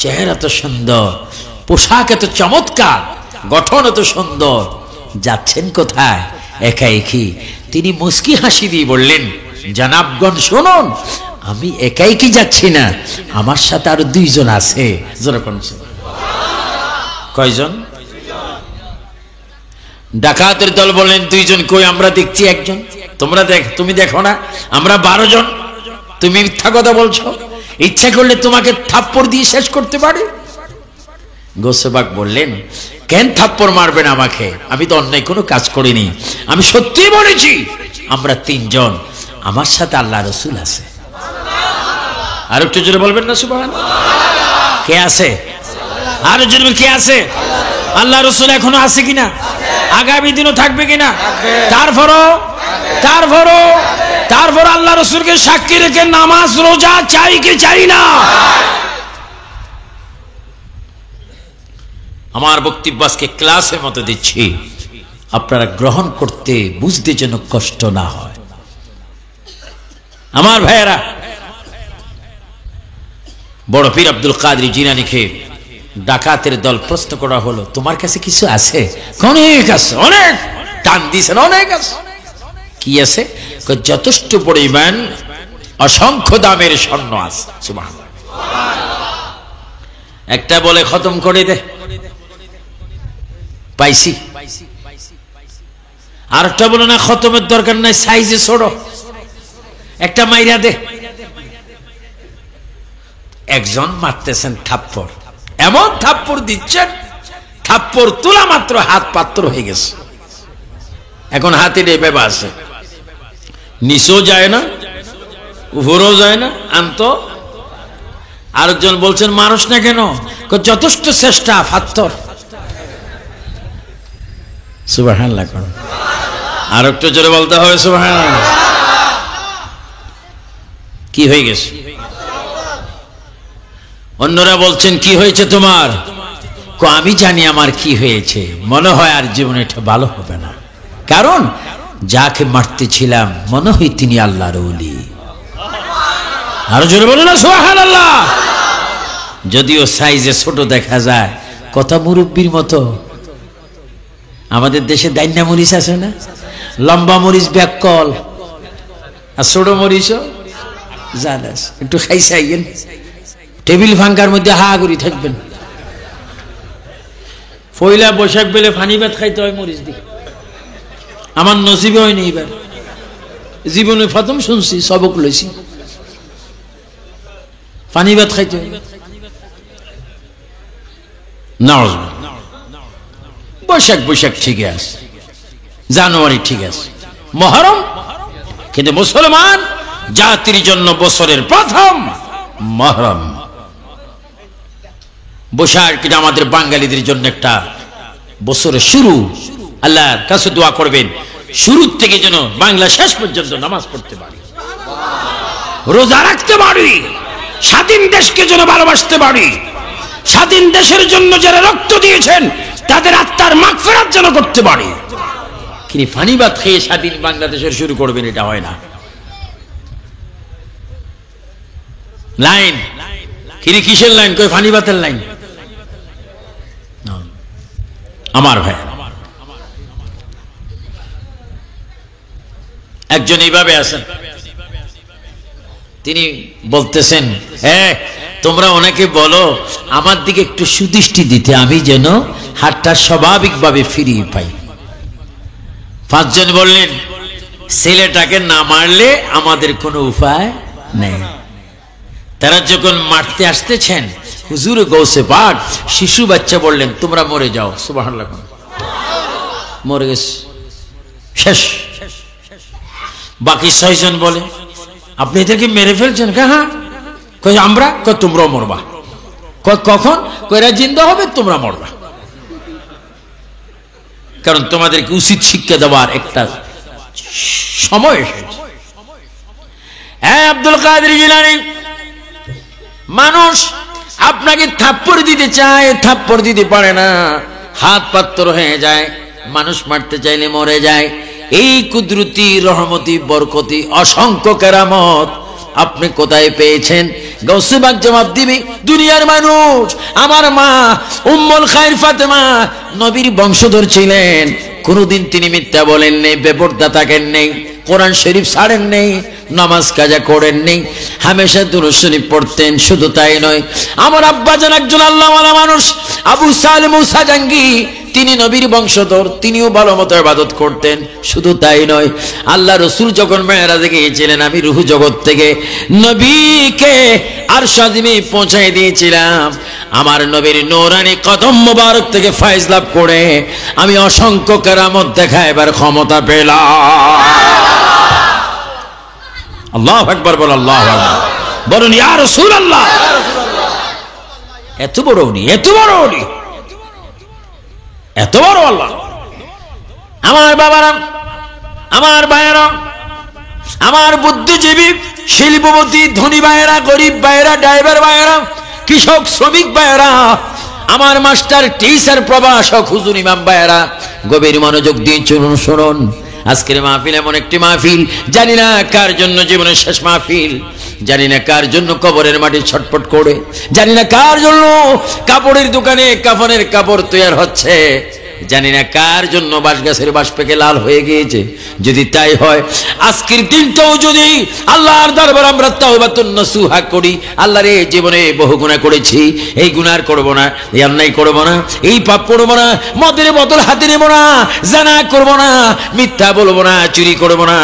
Speaker 1: চেহারা তো সুন্দর, পোশাক এত চমৎকার, গঠন এত সুন্দর, যাচ্ছেন কোথায়? একা একই। তিনি মুস্কি হাসি দিয়ে বললেন, জনাবগণ শুনুন, আমি একাই কি যাচ্ছি না, আমার সাথে আরো দুইজন আছে। কয়জন? ডাকাতের দল বললেন, দুইজন কই? আমরা দেখছি একজন। তুমি দেখো না আমরা 12 জন। তুমি মিথ্যা কথা বলছো, ইচ্ছা করলে তোমাকে থাপ্পড় দিয়ে শেষ করতে পারে। গোসবাক বললেন, কেন থাপ্পড় মারবেন আমাকে? আমি তো অন্যায় কোনো কাজ করিনি, আমি সত্যি বলেছি। আমরা 3 জন, আমার সাথে আল্লাহ রসুল আছে। আর একটু জোরে বলবেন না সুবহানাল্লাহ? কে আছে? আর জোরে কে আছে? আল্লাহ রসুল এখনো আছে কিনা? আগামী দিনও থাকবে কিনা? তারপর আল্লাহ রসুলকে সাক্ষী রেখে নামাজ রোজা চাই কি চাই না? আমার বক্তব্য আজকে ক্লাসের মতো দিচ্ছি, আপনারা গ্রহণ করতে বুঝতে যেন কষ্ট না হয়। আমার ভাইয়েরা, বড় পীর আব্দুল কাদের জিলানীকে ডাকাতের দল প্রশ্ন করা হলো, তোমার কাছে কিছু আছে? অনেক আছে, অনেক। টান দিয়েছেন, অনেক আছে। কি আছে? যথেষ্ট পরিমাণ অসংখ্য দামের স্বর্ণ আছে। সুবহানাল্লাহ। একটা বলে খতম করে দে, পাইছি। আর একটা বলে না, খতমের দরকার নাই, সাইজে ছোট, একটা মাইরা দে। একজন মারতেছেন থাপ্পড়, এমন থাপ্পড় দিচ্ছেন, থাপ্পড় তোলা মাত্র হাত পাত্র হয়ে গেছে। এখন হাতে এভাবে আছে, নিচেও যায় না, উপরেও যায় না, আনত। আরেকজন বলছেন, মানুষ না কেন? যথেষ্ট চেষ্টা, পাথর। সুবহানাল্লাহ। আর একটু জোরে বলতে হবে সুবহানাল্লাহ। কি হয়ে গেছে? অন্যরা বলছেন, কি হয়েছে তোমার? আমি জানি আমার কি হয়েছে, মনে হয় আর জীবনে এটা ভালো হবে না, কারণ যাকে মারতেছিলাম মনে হয় তিনি আল্লাহর ওলি। আরো জোরে বলো না সুবহানাল্লাহ। যদিও সাইজে ছোট দেখা যায়, কথা মুরব্বির মতো। আমাদের দেশে দাইন্না মরিচ আছে না, লম্বা মরিচ ব্যাককল, আর ছোট মরিচও জানাস, একটু খাইছাইয়েন, টেবিল ফাঙ্কার মধ্যে হা করি থাকবেন। পয়লা বৈশাখ বেলে ফানি ভাত খাইতে হয় মরিচ দিয়ে। আমার নসিবে হয়নি এবার, জীবনে প্রথম শুনছি, সবক লইছি, পানি ভাত খাইতে হয়। বৈশাখ ঠিক আছে, জানুয়ারি ঠিক আছে, মহরম, কিন্তু মুসলমান জাতির জন্য বছরের প্রথম মহরম। বৈশাখ এটা আমাদের বাঙালিদের জন্য একটা বছরের শুরু। আল্লাহর কাছে দোয়া করবেন শুরু থেকে যেন বাংলা শেষ পর্যন্ত নামাজ পড়তে পারি, রোজা রাখতে পারি, স্বাধীন দেশকে যেন ভালোবাসতে পারি, স্বাধীন দেশের জন্য যারা রক্ত দিয়েছেন তাদের আত্মার মাগফিরাত যেন করতে পারি। কিন্তু ফানি ভাত খেয়ে স্বাধীন বাংলাদেশের শুরু করবেন, এটা হয় না। লাইন কিরে, কিসের লাইন? কই ফানি ভাতের লাইন। আমার ভাই, একজন এইভাবে আছেন, তিনি বলতেছেন, হ্যাঁ তোমরা অনেকে বলো আমার দিকে একটু সুদৃষ্টি দিতে, আমি যেন হাতটা স্বাভাবিকভাবে ফিরিয়ে পাই। 5 জন বললেন, ছেলেটাকে না মারলে আমাদের কোনো উপায় নেই। তারা যখন মারতে আসতেছেন, হুজুর গৌসে পাক শিশু বাচ্চা বললেন, তোমরা মরে যাও। সুবহানাল্লাহ। মরে গেছে, শেষ। বাকি 6 জন বলে, আপনি এদেরকে মেরে ফেলছেন? হ্যাঁ, কই আমরা, কই তোমরাও মরবা। কই কখন? কইরা জিন্দা হবে, তোমরা মরবা। কারণ তোমাদেরকে উচিত শিক্ষা দেওয়ার একটা সময় এসেছে। হ্যাঁ আব্দুল কাদের জিলানী, মানুষ আপনাকে থাপ্পড় দিতে চায়, থাপ্পড় দিতে পারে না, হাত পাত্র হয়ে যায়। মানুষ মারতে চাইলে মরে যায়। এই কুদরতি, রহমতি, বরকতি, অসংখ্য কেরামত আপনি কোথায় পেয়েছেন? গৌসে পাক জবাব দিবে, দুনিয়ার মানুষ, আমার মা উম্মুল খায়র ফাতেমা নবীর বংশধর ছিলেন, কোনদিন তিনি মিথ্যা বলেন নেই, বেপরদা থাকেন নেই, কোরআন শরীফ ছাড়েন নেই, নামাজ কাজা করেন নেই, হামেশা দুরূদ শরীফ পড়তেন। শুধু তাই নয়, আমার আব্বাজান একজন আল্লাহওয়ালা মানুষ, আবু সালেম মুসা জাঙ্গি, তিনি নবীর বংশধর, তিনিও ভালো মতো ইবাদত করতেন। শুধু তাই নয়, আল্লাহ রসুল যখন মেরাজে গিয়েছিলেন, আমি রূহ জগৎ থেকে নবীকে আরশ আজিমে পৌঁছায় দিয়েছিলাম। আমার নবীর নূরানি কদম মোবারক থেকে ফয়েজ লাভ করে আমি অসংখ্য কেরামত দেখাইবার ক্ষমতা পেলাম। আল্লাহু আকবার বল, আল্লাহু আকবার বলুন, ইয়া রাসূলুল্লাহ। এত বড় উনি, এত বড় উনি, এত বড় আল্লাহ। আমার বাবারা, আমার ভাইয়েরা, আমার বুদ্ধিজীবী, শিল্পপতি, ধনী ভাইয়েরা, গরিব ভাইয়েরা, ড্রাইভার ভাইয়েরা, কৃষক, শ্রমিক ভাইয়েরা, আমার মাস্টার, টিচার, প্রভাষক, হুজুর, ইমাম ভাইয়েরা, গভীর মনোযোগ দিয়ে শুনুন, শুনুন। আজকের মাহফিল এমন একটি মাহফিল, জানি না কার জন্য জীবনের শেষ মাহফিল, জানি না কার জন্য কবরের মাটি ছটফট করে, জানি না কার জন্য কাপড়ের দোকানে কাফনের কাপড় তৈরি হচ্ছে, জানি না কার জন্য বাঁশ গাছের বাঁশ পেকে লাল হয়ে গিয়েছে। যদি তাই হয়, আজকের দিনটাও যদি আল্লাহর দরবারে আমরা তাওবাতুন নসুহা করি, আল্লাহ রে, জীবনে বহু গুনাহ করেছি, এই গুনাহ করব না, এই অন্যায় করব না, এই পাপ করব না, মদের বোতল হাতে নেব না, জানা করব না, মিথ্যা বলবো না, চুরি করব না,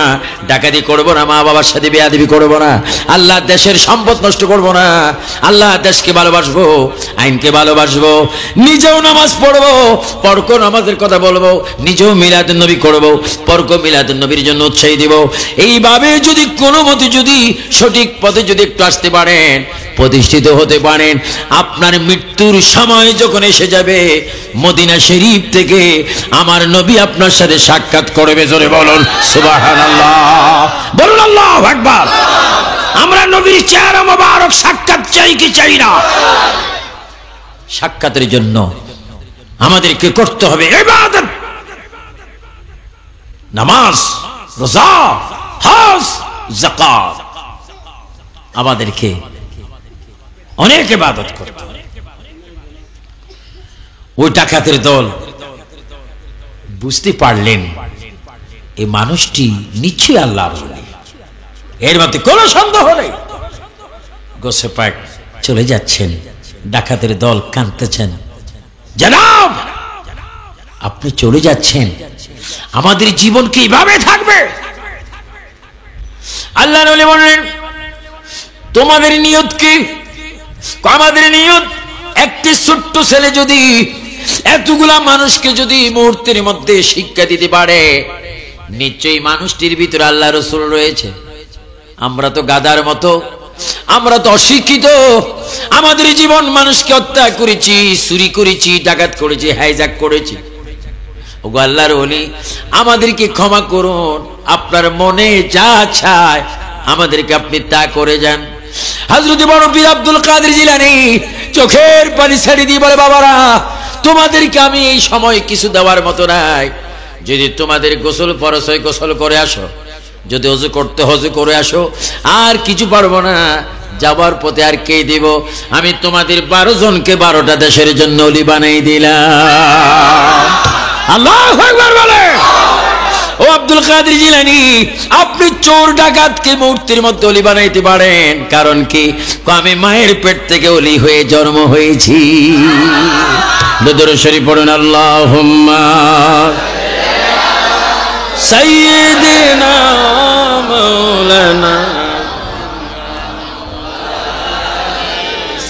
Speaker 1: ডাকাতি করব না, মা বাবার সাথে বেয়াদবি করব না, আল্লাহ দেশের সম্পদ নষ্ট করব না, আল্লাহ দেশকে ভালোবাসবো, আইনকে ভালোবাসবো, নিজেও নামাজ পড়বো, পরক নামাজের কথা বলবো, নিজেও মিলাদুন নবী করবো, পরকে মিলাদুন নবীর জন্য উৎসাহী দিব। এইভাবে যদি কোনো মতে যদি সঠিক পথে যদি একটু আসতে পারেন, প্রতিষ্ঠিত হতে পারেন, আপনার মৃত্যুর সময় যখন এসে যাবে, মদিনা শরীফ থেকে আমার নবী আপনার সাথে সাক্ষাৎ করবে। জোরে বলুন সুবহানাল্লাহ, বলুন আল্লাহু আকবার। আমরা নবীর চেহারা মোবারক সাক্ষাৎ চাই কি চাই না? সাক্ষাতের জন্য আমাদেরকে করতে হবে ইবাদত, নামাজ, রোজা, হজ, যাকাত। আমাদেরকে অনেক ইবাদত করতে হবে। ওই ডাকাতের দল বুঝতে পারলেন এই মানুষটি নিশ্চয়ই আল্লাহর ওলি, এর মধ্যে কোনো সন্দেহ নেই। গোসে পাক চলে যাচ্ছেন, ডাকাতের দল কাঁদতেছেন, জনাব আপনি চলে যাচ্ছেন, আমাদের জীবন কি এভাবে থাকবে? আল্লাহর ওলি বললেন, তোমাদের নিয়ত কি? আমাদের নিয়ত, একটি ছোট্ট ছেলে যদি এতগুলা মানুষকে যদি মুহূর্তের মধ্যে শিক্ষা দিতে পারে, নিশ্চয়ই মানুষটির ভিতরে আল্লাহ রাসূল রয়েছে। আমরা তো গাধার মতো, আমরা তো অশিক্ষিত, আমাদের জীবন মানুষকে হত্যা করেছি, চুরি করেছি, ডাকাত করেছি, হাইজ্যাক করেছি। ওগো আল্লাহর ওলি, আমাদেরকে ক্ষমা করুন, আপনার মনে যা চায় আমাদেরকে আপনি তা করে যান। হযরত বড় পীর আব্দুল কাদের জিলানী চোখের পানি ছেড়ে দিয়ে বলে, বাবারা তোমাদেরকে আমি এই সময় কিছু দেওয়ার মতো নাই। যদি তোমাদের গোসল ফরজ হয় গোসল করে আসো, যদি ওযু করতে ওযু করে আসো, আর কিছু পারবো না, যাবার পথে আর কে দিব? আমি তোমাদের 12 জনকে 12টা দেশের জন্য ওলি বানাই দিলাম। আল্লাহু আকবার বলে। ও আব্দুল কাদের জিলানী, আপনি চোর ডাকাতকে মুহূর্তের মধ্যে ওলি বানাইতে পারেন, কারণ কি? আমি মায়ের পেট থেকে ওলি হয়ে জন্ম হয়েছি। দরুদ শরীফ পড়ুন, আল্লাহুম্মা সাইয়্যিদিনা মাওলানা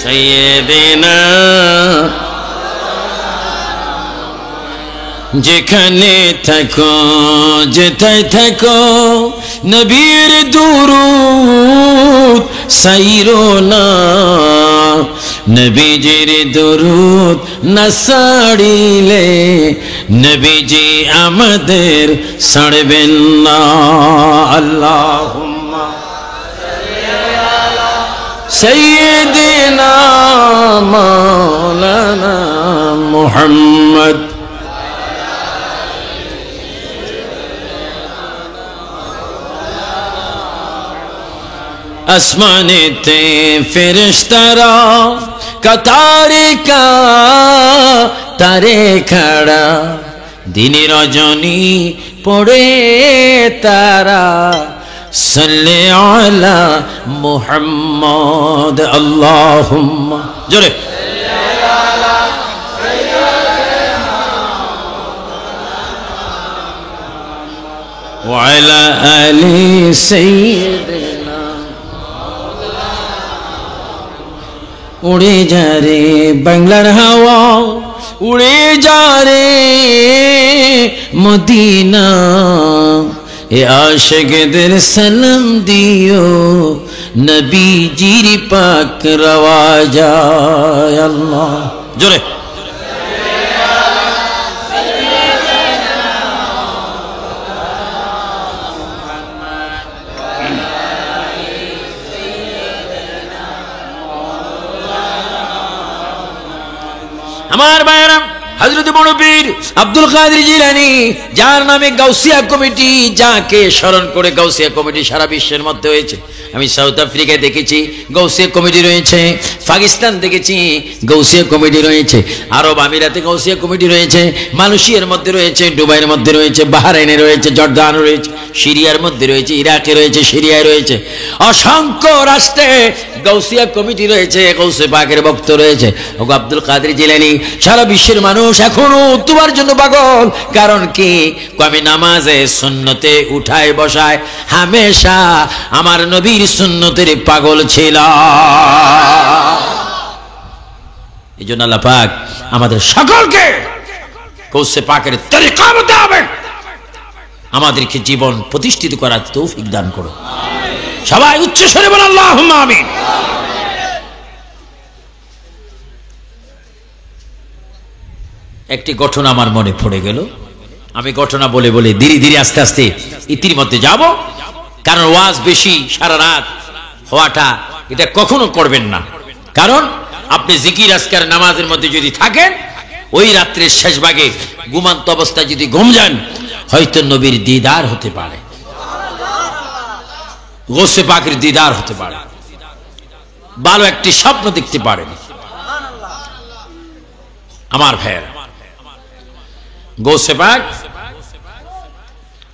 Speaker 1: সাইয়্যিদিনা। যেখানে থাকো, যেথায় থাকো, নবীর দুরূদ সাইরো না, নবীজির দুরূদ না সাড়িলে নবীজি আমাদের ছাড়বেন না। আল্লাহুম্মা সাইয়্যিদিনা মাওলানা মুহাম্মদ। আসমানেতে ফেরেশতারা কাতারে কাতারে খাড়া, দিনে রজনী পড়ে তারা সাল্লি আলা মুহাম্মদ। আল্লাহুম্মা জোরে ওয়া আলা আলি সাইয়্যিদিনা। উড়ে যা রে বাংলার হাওয়া, উড়ে যা রে মদিনা, এ আশিকদের সালাম দিও নবীজির পাক রওয়াজায়। আল্লাহ জোরে আমার ভাইরা, হযরত বড় পীর আব্দুল কাদের জিলানী, যার নামে গাউসিয়া কমিটি, যাকে স্মরণ করে গাউসিয়া কমিটি সারা বিশ্বের মধ্যে হয়েছে। আমি সাউথ আফ্রিকায় দেখেছি গাউসিয়া কমিটি রয়েছে, পাকিস্তান দেখেছি গাউসিয়া কমিটি রয়েছে, আরব আমিরাতে গাউসিয়া কমিটি রয়েছে, মালয়েশিয়ার মধ্যে রয়েছে, দুবাইয়ের মধ্যে রয়েছে, বাহরাইনে রয়েছে, জর্দান রয়েছে, সিরিয়ার মধ্যে রয়েছে, ইরাকে রয়েছে, সিরিয়ায় রয়েছে, অসংখ্য রাষ্ট্রে গাউসিয়া কমিটি রয়েছে, গাউসে পাকের ভক্ত রয়েছে। ওগো আব্দুল কাদের জিলানী, সারা বিশ্বের মানুষ এখনো তোমার জন্য পাগল। কারণ কি? আমি নামাজে সুন্নতে উঠায় বসায় হামেশা আমার নবীর সুন্নতের পাগল ছিলাম। এই জন্য আল্লাহ পাক আমাদের সকলকে গাউসে পাকের তরিকা মোতাবেক আমাদেরকে জীবন প্রতিষ্ঠিত করার তৌফিক দান করো। সবাই উচ্চ স্বরে বল আল্লাহুম্মা আমিন। একটি ঘটনা আমার মনে পড়ে গেল। আমি ঘটনা বলে বলে ধীরে ধীরে আস্তে আস্তে ইতির মধ্যে যাব, কারণ ওয়াজ বেশি সারা রাত হওয়াটা এটা কখনো করবেন না। কারণ আপনি জিকির আজকার নামাজের মধ্যে যদি থাকেন, ওই রাত্রের শেষ ভাগে ঘুমান্ত অবস্থায় যদি ঘুম যান, হয়তো নবীর দিদার হতে পারে, গাউসে পাকের দিদার হতে পারে, ভালো একটি স্বপ্ন দেখতে পারেন। আমার ভাইয়েরা, গাউসে পাক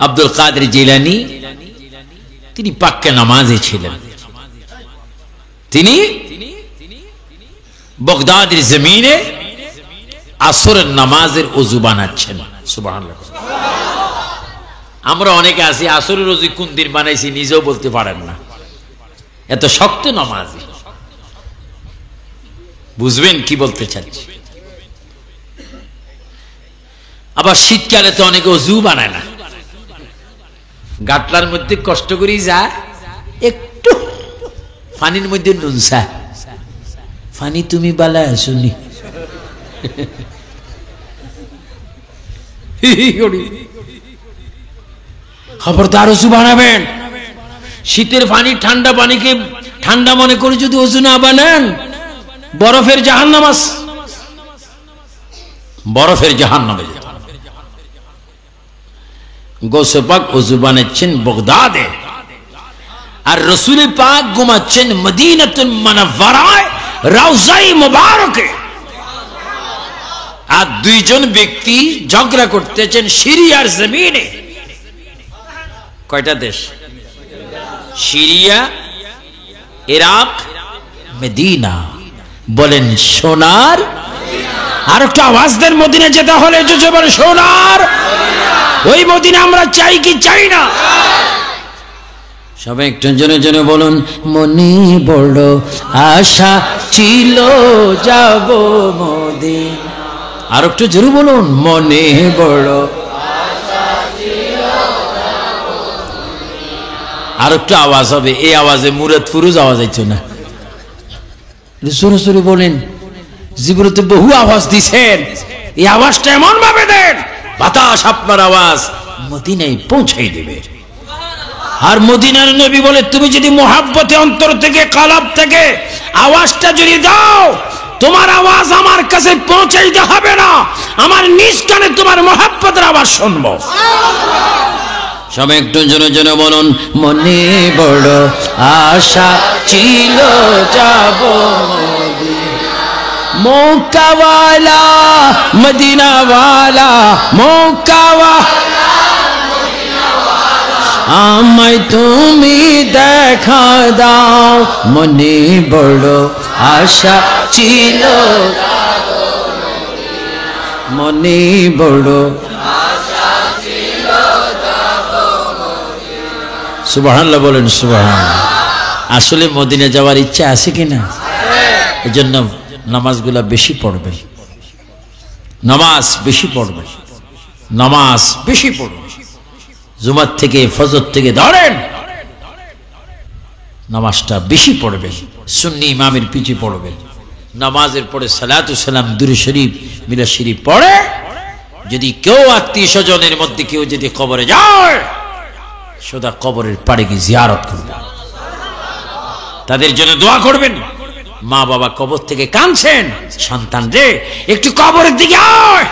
Speaker 1: আব্দুল কাদের জিলানী তিনি পাক্কা নামাজে ছিলেন। তিনি বাগদাদের জমিনে আসরের নামাজের ওযু বানাচ্ছেন। সুবহানাল্লাহ। আমরা অনেকে আছি আসরের ওযু কোন দিন বানাইছি নিজেও বলতে পারেন না, এত শক্ত নামাজি। বুঝবেন কি বলতে চাচ্ছি? আবার শীতকালে তো অনেকে ওযু বানায় না, গাটলার মধ্যে কষ্ট করি যায়, একটু পানির মধ্যে নুনসা পানি তুমি বালা শুনি খবরদার ওযু বানাবেন। শীতের পানি ঠান্ডা পানিকে ঠান্ডা মনে করে যদি ওযু না বানান, বরফের জাহান্নাম আছে, বরফের জাহান্নামে যেতে। গাউসে পাক ওযু বানাচ্ছেন বাগদাদে, আর রাসূল পাক ঘুমাচ্ছেন মদিনাতুল মুনাওয়ারায় রওজায়ে মুবারকে। আর দুইজন ব্যক্তি ঝগড়া করতেছেন সিরিয়ার জমিনে। কয়টা দেশ? Syria, Iraq, Medina. বলেন সোনার। আর একটা আওয়াজ দেন, মদিনা যেতে হলে যে বলে সোনার। ওই মদিনা আমরা চাই কি চাই না? সবাই একটু জনে জনে বলুন, মনে বড় আশা ছিল যাব মদিনা। আর একটু জোরে বলুন, মনে বড় আশা ছিল যাব মদিনা। আর একটু আওয়াজ হবে, এই আওয়াজে মুরাদ ফুরুজ আওয়াজ হইতো না। জোরে জোরে বলেন, জীবনে তো বহু আওয়াজ দিছেন, এই আওয়াজটা এমন ভাবে দেন বাতাস আপনার আওয়াজ মদিনায় পৌঁছাই দেবে। আর মদিনার নবী বলে, তুমি যদি মোহাব্বতে অন্তর থেকে কালাব থেকে আওয়াজটা যদি দাও, তোমার আওয়াজ আমার কাছে পৌঁছাইতে হবে না, আমার নিজ কানে তোমার মোহাব্বতের আওয়াজ শুনবো। সবাই একটু জোরে জোরে বলুন, মনে বড় আশা ছিল যাব মক্কাওয়ালা মদিনাওয়ালা, মক্কাওয়ালা আমায় তুমি দেখা দাও, মনে বড় আশা ছিল, মনে বড় সুবহানাল্লাহ বলেন, সুবহানাল্লাহ। আসলে মদিনা যাওয়ার ইচ্ছা আছে কিনা? এজন্য নামাজগুলা বেশি পড়বে, নামাজ বেশি পড়বে, নামাজ বেশি পড়বে। জুমার থেকে ফজর থেকে ধরেন নামাজটা বেশি পড়বে, সুন্নি ইমামের পিছে পড়বে। নামাজের পরে সালাতু সালাম দুরূদ শরীফ মিলাদ শরীফ পড়ে যদি কেউ আত্মীয় স্বজনের মধ্যে কেউ যদি কবরে যায়, সোজা কবরের পাড়ে গিয়ে জিয়ারত করবেন, তাদের জন্য দোয়া করবেন। মা বাবা কবর থেকে কাঁদছেন, সন্তান রে একটু কবরের দিকে আয়,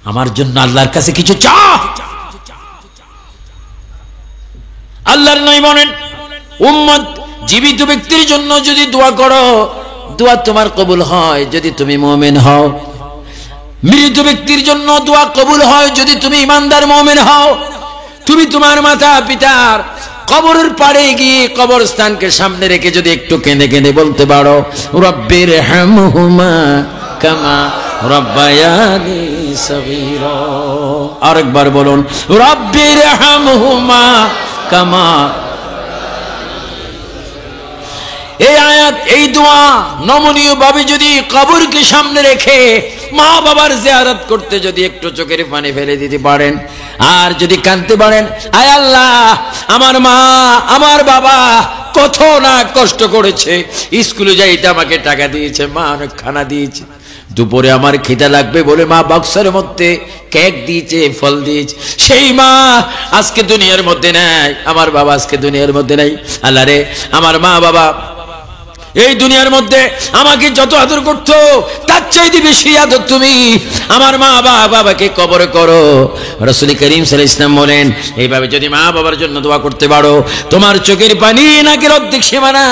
Speaker 1: আমার জন্য আল্লাহর কাছে কিছু চা। আল্লাহর নয় বলেন, উম্মত জীবিত ব্যক্তির জন্য যদি দোয়া করো, দোয়া তোমার কবুল হয় যদি তুমি মুমিন হও। মৃত ব্যক্তির জন্য দোয়া কবুল হয় যদি তুমি ইমানদার মুমিন হও। তুমি তোমার মাতা পিতার কবরের পাড়ে গিয়ে কবরস্থানকে সামনে রেখে যদি একটু কেঁদে কেঁদে বলতে পারো, রব্বির হামহুমা কামা রব্বায়ানি সগীরা। আরেকবার বলুন, রব্বির হামহুমা কামা। এই আয়াত, এই দোয়া নমনীয় ভাবে যদি কবরকে সামনে রেখে মা বাবার জিয়ারত করতে যদি একটু চোখের পানি ফেলে দিতে পারেন, আর যদি কাঁদতে পারেন, আয় আল্লাহ আমার মা আমার বাবা কত না কষ্ট করেছে, স্কুলে যাইতে আমাকে টাকা দিয়েছে, মা অনেক খানা দিয়েছে, দুপুরে আমার খিদা লাগবে বলে মা বক্সের মধ্যে কেক দিয়েছে, ফল দিয়েছে, সেই মা আজকে দুনিয়ার মধ্যে নাই, আমার বাবা আজকে দুনিয়ার মধ্যে নাই। আল্লাহ রে, আমার মা বাবা এই দুনিয়ার মধ্যে আমাকে যত আদর করতো তার চাইতে বেশি আদর তুমি আমার মা বাবাকে কবরে করো। রাসূল করিম সাল্লাল্লাহু আলাইহি ওয়াসাল্লাম বলেন, এইভাবে যদি মা বাবার জন্য দোয়া করতে পারো, তোমার চোখের পানি নাকি অর্ধেক সীমানা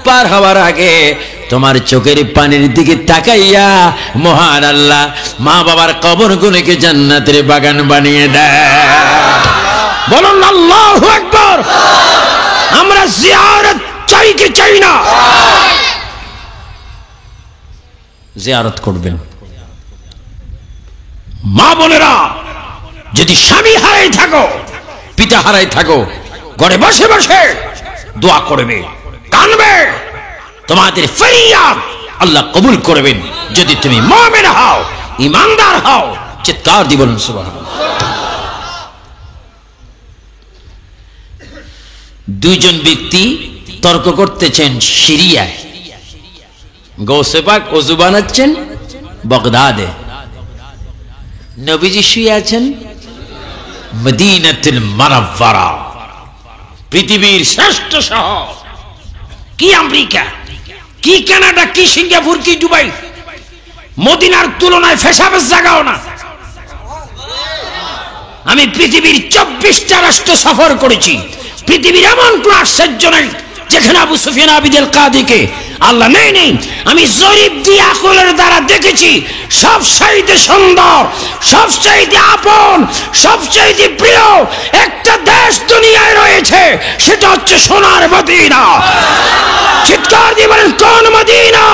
Speaker 1: পার হওয়ার আগে তোমার চোখের পানির দিকে তাকাইয়া মহান আল্লাহ মা বাবার কবরগুলোকে জান্নাতের বাগান বানিয়ে দেয়। বলুন আল্লাহু আকবার। আমরা জিয়ারত চাই কি চাই না? জিয়ারত করবেন। মা বোনেরা, যদি স্বামী হারাই থাকো, পিতা হারাই থাকো, ঘরে বসে বসে দোয়া করবে, কাঁদবে, তোমাদের ফরিয়াদ আল্লাহ কবুল করবেন যদি তুমি মুমিন হও, ঈমানদার হও। চিৎকার দিয়ে বলুন সুবহানাল্লাহ। দুইজন ব্যক্তি তর্ক করতেছেন সিরিয়ায়। গৌসে পাক ওযু বানাচ্ছেন বাগদাদে, নবীজি শুয়ে আছেন মদিনাতুল মুনাওয়ারা, পৃথিবীর শ্রেষ্ঠ শহর। কি আমেরিকা, কি কানাডা, কি সিঙ্গাপুর, কি দুবাই, মদিনার তুলনায় ফেসাবের জায়গাও না। আমি পৃথিবীর 24টা রাষ্ট্র সফর করেছি। পৃথিবীর এমন কোন আশ্চর্য নেই যেখানে আবু সুফিয়ান আবিদুল কাদিকে আল্লাহ নেই। আমি জরিপ দিয়ে আকলের দ্বারা দেখেছি, সবচাইতে সুন্দর, সবচাইতে আপন, সবচাইতে প্রিয় একটা দেশ দুনিয়ায় রয়েছে, সেটা হচ্ছে সোনার মদিনা। চিৎকার দিয়ে বলেন, কোন মদিনা?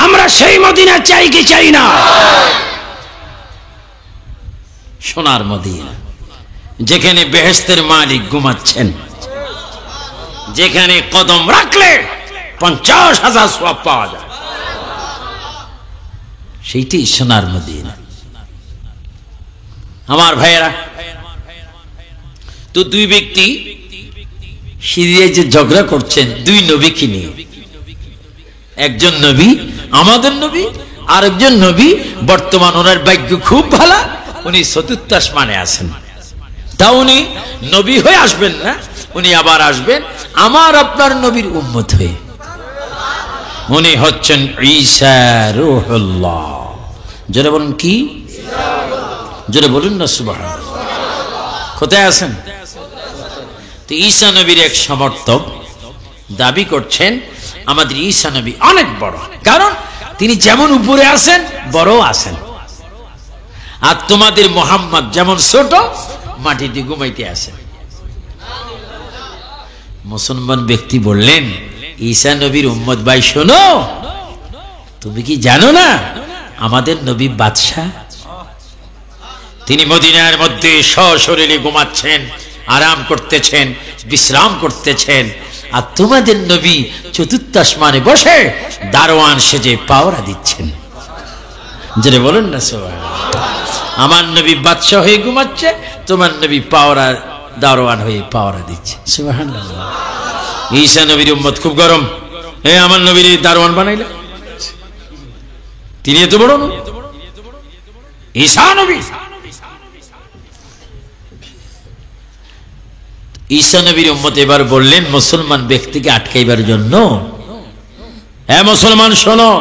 Speaker 1: আমরা সেই মদিনা চাই কি চাই না? সোনার মদিনা, যেখানে বেহেশতের মালিক ঘুমাচ্ছেন, যেখানে কদম রাখলে 50,000 সওয়াব পাওয়া যায়, সেইটি সোনার মদিনা। আমার ভাইয়েরা, তো দুই ব্যক্তি সিরিয়ায় যে ঝগড়া করছেন দুই নবীকে নিয়ে, একজন নবী আমাদের নবী, আরেকজন নবী বর্তমান ওনার ভাগ্য খুব ভালো, উনি চতুর্থ আসমানে আছেন। তা উনি নবী হয়ে আসবেন না, উনি আবার আসবেন আমার আপনার নবীর উম্মত হয়ে। উনি হচ্ছেন ঈসা রূহুল্লাহ। জোরে বলুন কি? জোরে বলুন না সুবহানাল্লাহ। কোথায় আছেন? তো ঈসা নবীর এক সমর্থক দাবি করছেন আমাদের ঈসা নবী অনেক বড়, কারণ তিনি যেমন উপরে আছেন বড় আছেন, আর তোমাদের মুহাম্মদ যেমন ছোট মাটিতে ঘুমাইতে আছেন। মুসলমান ব্যক্তি বললেন, ঈসা নবীর উম্মত ভাই শোনো, তুমি কি জানো না আমাদের নবী বাদশাহ? তিনি মদিনার মধ্যে সশরীরে ঘুমাচ্ছেন, আরাম করতেছেন, বিশ্রাম করতেছেন, আর তোমাদের নবী চতুর্থ আসমানে বসে দারোয়ান সেজে পাওরা দিচ্ছেন। যেটা বলুন না সুবহানাল্লাহ। আমার নবী বাদশাহ হয়ে ঘুমাচ্ছে, তোমার নবী পাওরা দারোয়ান হয়ে পাওরা দিচ্ছে। সুবহানাল্লাহ। ঈসা নবীর উম্মত খুব গরম, হে আমার নবীর দারোয়ান বানাইলে, তিনি এত বড় নবী ঈসা নবী। ঈসা নবীর উম্মত এবার বললেন মুসলমান ব্যক্তিকে আটকাইবার জন্য, হ্যাঁ মুসলমান শোনো,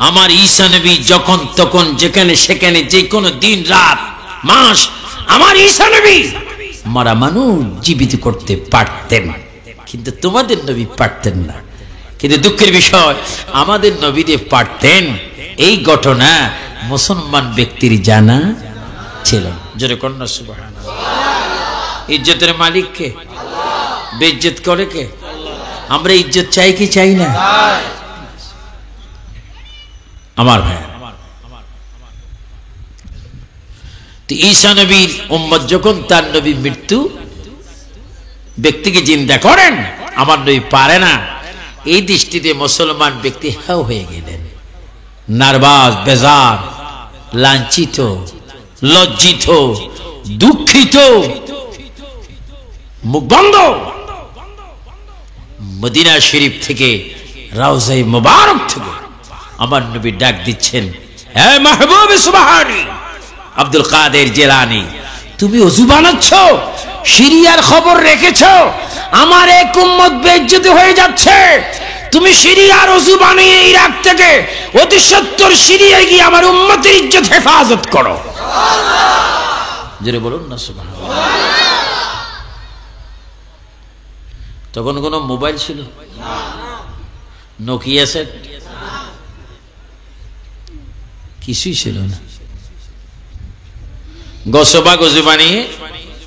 Speaker 1: আমার ঈসা নবী যখন তখন যেখানে সেখানে যে কোনো দিন রাত মাস আমার ঈসা নবী মারা মানুষ জীবিত করতে পারতেন, কিন্তু তোমাদের নবী পারতেন না। কিন্তু দুঃখের বিষয় আমাদের নবীদের পারতেন, এই ঘটনা মুসলমান ব্যক্তির জানা ছিল। জোরে কন্যা সুবহানাল্লাহ। ইজ্জতের মালিক কে? বেইজ্জত করে কে? আমরা ইজ্জত চাই কি চাই না? আমার ভাই, ঈসা নবীর উম্মত যখন তার নবী মৃত্যু ব্যক্তিকে জিন্দা করেন, আমার নবী পারে না, এই দৃষ্টিতে মুসলমান ব্যক্তি হাও হয়ে গেলেন, নার্ভাস, বেজার, লাঞ্ছিত, লজ্জিত, দুঃখিত, মুখ বন্ধ। মদিনা শরীফ থেকে, রাউজায়ে মুবারক থেকে আমার নবী ডাক দিচ্ছেন, হে মাহবুব সুবহানী আব্দুল কাদের জিলানী, তুমি ওযু বানাচ্ছ, সিরিয়ার খবর রেখেছো, আমার এক উম্মত বেইজ্জত হয়ে যাচ্ছে, তুমি সিরিয়ার ওযু বানিয়ে ইরাক থেকে অতি সত্বর সিরিয়ায় গিয়ে আমার উম্মতের ইজ্জত হেফাজত করো। সুবহানাল্লাহ। জোরে বলুন না সুবহানাল্লাহ। তখন কোন মোবাইল ছিল না, নোকিয়া সেট কিছুই ছিল না। গসবা গজু বানিয়ে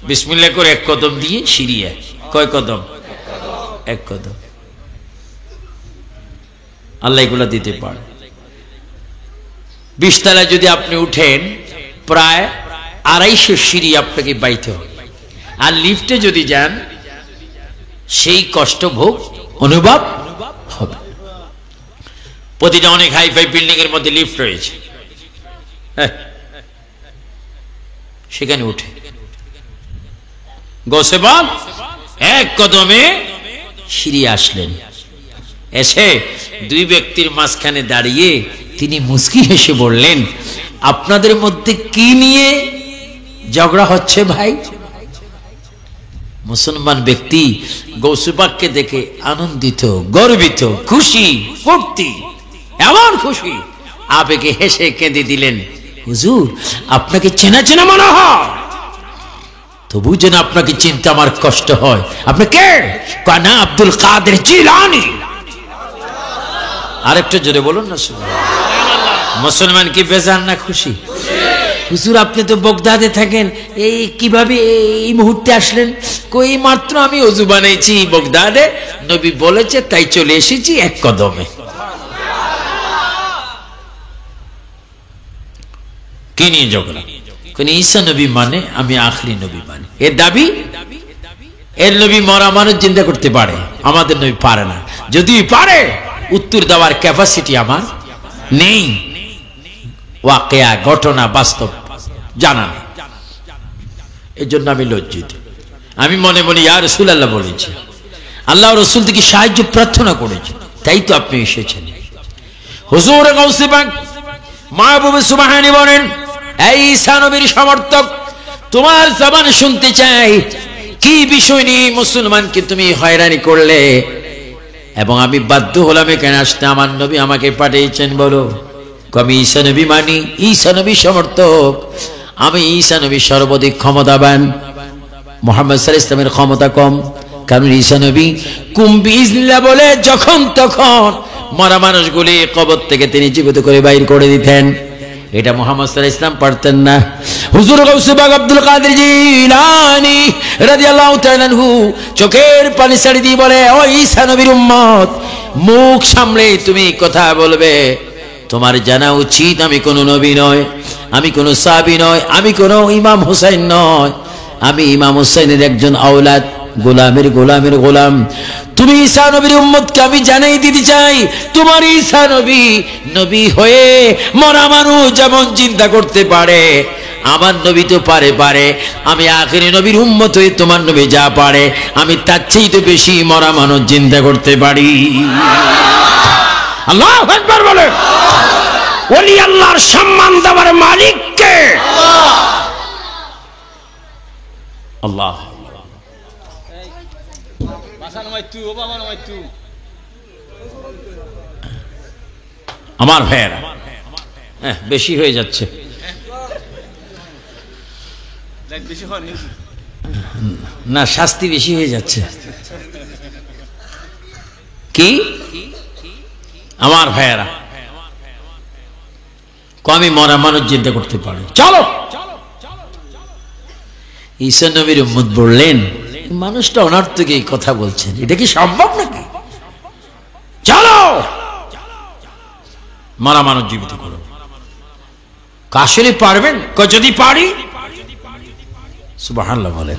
Speaker 1: বিসমিল্লাহ করে এক কদম দিয়ে সিরিয়া, কয় কদম? এক কদম। আল্লাহ এগুলা দিতে পারে। 20 তলায় যদি আপনি উঠেন, প্রায় 250 সিঁড়ি আপনাকে বাইতে হবে, আর লিফটে যদি যান সেই কষ্ট ভোগ অনুভব হবে। প্রতিটা অনেক হাইফাই বিল্ডিং এর মধ্যে লিফট রয়েছে, সেখানে উঠে গোসেবাগ এক কদমে সিঁড়ি আসলেন, এসে দুই ব্যক্তির মাঝখানে দাঁড়িয়ে তিনি মুস্কি হেসে বললেন, আপনাদের মধ্যে কি নিয়ে ঝগড়া হচ্ছে ভাই? মুসলমান ব্যক্তি গৌসুবাগকে দেখে আনন্দিত, গর্বিত, খুশি, ফুর্তি, এমন খুশি আবেগে হেসে কেঁদে দিলেন, হুজুর আপনাকে চেনা চেনা মনে হয়, তবু যেন আপনাকে চিনতে আমার কষ্ট হয়। আপনি কে? কানা আব্দুল কাদের জিলানী। আরেকটা জোরে বলুন না। মুসলমান কি বেজান না খুশি? হুজুর আপনি তো বগদাদে থাকেন, এই কিভাবে এই মুহূর্তে আসলেন? কই মাত্র আমি ওযু বানাইছি বগদাদে, নবী বলেছে তাই চলে এসেছি এক কদমে। কি নিয়ে ঝগড়া? কোন ঈসা নবী মানে আমি আখরি নবী মানে, এর দাবি। এর নবী মরা মানুষ জিন্দা করতে পারে, আমাদের নবী পারে না। যদি পারে উত্তর দেওয়ার ক্যাপাসিটি আমার নেই, ওয়াকিয়া ঘটনা বাস্তব জানা নেই। এর জন্য আমি লজ্জিত। আমি মনে মনে ইয়া রাসূলুল্লাহ বলেছি, আল্লাহ রসুল থেকে সাহায্য প্রার্থনা করেছি, তাই তো আপনি এসেছেন। হুজুর গাউসে পাক মাহবুবে সুবহানী বলেন, এই ঈসা নবীর সমর্থক, তোমার জবান শুনতে চাই, কি বিষয় নিয়ে মুসলমানকে তুমি হয়রানি করলে এবং আমি বাধ্য হলাম এখানে আসতে, আমার নবী আমাকে পাঠিয়েছেন, বলো। আমি ঈসা নবী মানি, ঈসা নবী সমর্থক, আমি ঈসা নবী সর্বাধিক ক্ষমতাবান, মুহাম্মদ সাল্লাল্লাহু আলাইহি ওয়াসাল্লামের ক্ষমতা কম। কারণ ঈসা নবী কুম্বি ইজলা বলে যখন তখন মরা মানুষগুলি কবর থেকে তিনি জীবিত করে বাইর করে দিতেন, এটা মুহাম্মদ সাল্লাল্লাহু আলাইহি ওয়াসাল্লাম পারতেন না। হুজুর গাউসে পাক আব্দুল কাদের জিলানী রাদিয়াল্লাহু তাআলা আনহু চোখের পানি ছেড়ে দিয়ে বলে, ও ঈসা নবীর উম্মত, মুখ সামলে তুমি কথা বলবে। তোমার জানা উচিত আমি কোনো নবী নয়, আমি কোনো সাহাবী নয়, আমি কোনো ইমাম হুসাইন নয়, আমি ইমাম হুসাইনের একজন আওলাদ, গোলামের গোলামের গোলাম। তুমি ঈসা নবীর উম্মতকে আমি জানাই দিতে চাই, তোমার ঈসা নবী নবী হয়ে মরা মানুষ যেমন চিন্তা করতে পারে, আমার নবী তো পারে। আমি আখেরি নবীর উম্মত হয়ে তোমার নবী যা পারে, আমি তার চেয়ে তো বেশি মরা মানুষ চিন্তা করতে পারি। আল্লাহু আকবার বলেন। ওলি আল্লাহর সম্মান দেওয়ার মালিক কে? আল্লাহ। আমার ভাইয়েরা, বেশি হয়ে যাচ্ছে, না শাস্তি বেশি হয়ে যাচ্ছে। কি আমার ভাইয়েরা, আমি মরা মানুষ চিন্তা করতে পারি, চলো। ঈসা নবীর উম্মত বললেন, মানুষটা অনর্থক এই কথা বলছেন, এটা কি সম্ভব নাকি? চলো মরা মানুষ জীবিত করো। আসলে পারবেন? যদি পারি, সুবহানাল্লাহ বলেন।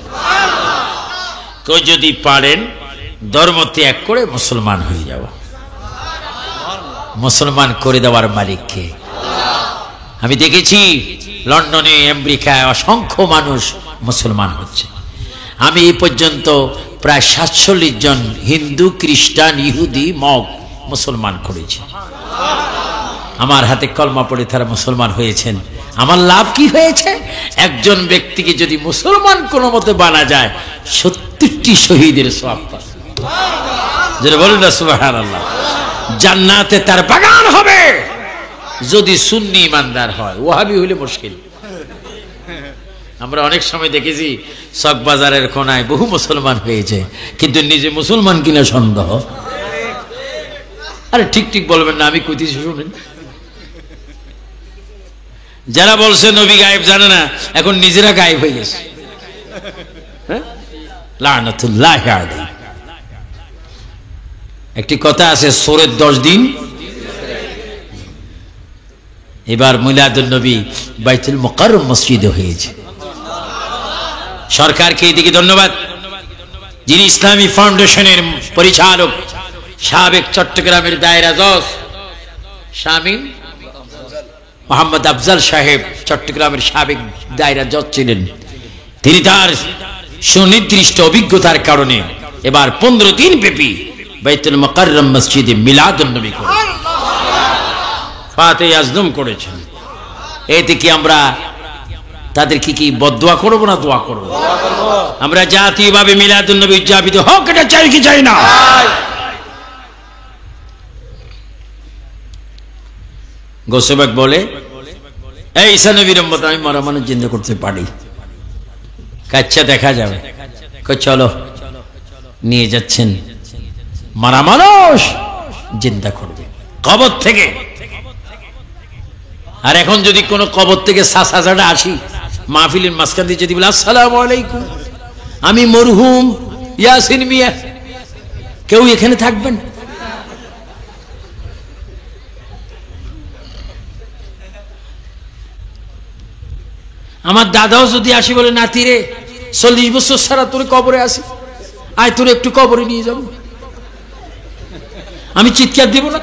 Speaker 1: যদি পারেন ধর্ম ত্যাগ করে মুসলমান হয়ে যাব। মুসলমান করে দেওয়ার মালিক কে? আমি দেখেছি লন্ডনে, আমেরিকায় অসংখ্য মানুষ মুসলমান হচ্ছে। আমি এই পর্যন্ত প্রায় 47 জন হিন্দু, খ্রিস্টান, ইহুদি, মগ মুসলমান করেছি। আমার হাতে কলমা পড়ে তারা মুসলমান হয়েছেন। আমার লাভ কি হয়েছে? একজন ব্যক্তিকে যদি মুসলমান কোনো মতে বানা যায়, 70টি শহীদের সওয়াব পায়। যেটা বলেন না সুবহানাল্লাহ। জান্নাতে তার বাগান হবে যদি সুন্নি ইমানদার হয়, ওয়াহাবি হইলে মুশকিল। আমরা অনেক সময় দেখেছি চকবাজারের কোনায় বহু মুসলমান হয়েছে, কিন্তু নিজে মুসলমান কিনা সন্দেহ। আরে ঠিক ঠিক বলবেন না, আমি কইতেছি শুনেন। যারা বলছে নবী গায়েব জানে না, এখন নিজেরা গায়েব হয়ে গেছে। লানাতুল্লাহ আলাইহি। একটি কথা আছে, সোরের 10 দিন। এবার মিলাদুন নবী বাইতুল মুকাররম মসজিদে হয়েছে। সরকারকে এদিকে ধন্যবাদ, যিনি ইসলামী ফাউন্ডেশনের পরিচালক, সাবেক চট্টগ্রামের দায়রা জজ শামীম মোহাম্মদ আফজাল সাহেব, চট্টগ্রামের সাবেক দায়রা জজ ছিলেন। তিনি তার সুনির্দিষ্ট অভিজ্ঞতার কারণে এবার 15 দিন ব্যাপী বাইতুল মুকাররম মসজিদে মিলাদুন নবী ফাতিহা আজম করেছেন। এতে কি আমরা তাদের কি বদদোয়া করবো না দোয়া করবো? আমরা জাতীয়ভাবে মিলাদুন নবী উদযাপিত হোক, এটা চাই কি চাই না? গোসেবাক বলে, এই ঈসা নবীর উম্মত আমি মরা মানুষ জিন্দা করতে পারি। কাচ্চা দেখা যাবে, চলো নিয়ে যাচ্ছেন, মরা মানুষ জিন্দা করবে কবর থেকে। আর এখন যদি কোনো কবর থেকে সাসাজাটা আসি, মাহফিলের মাঝখান দিয়ে যদি বলে আসসালামু আলাইকুম, আমি মরহুম ইয়াসিন মিয়া, কেউ এখানে থাকবেন? আমার দাদাও যদি আসি বলে, নাতি রে 40 বছর সারা তোর কবরে আসি, আয় তোর একটু কবরে নিয়ে যাব, আমি চিৎকার দিব না?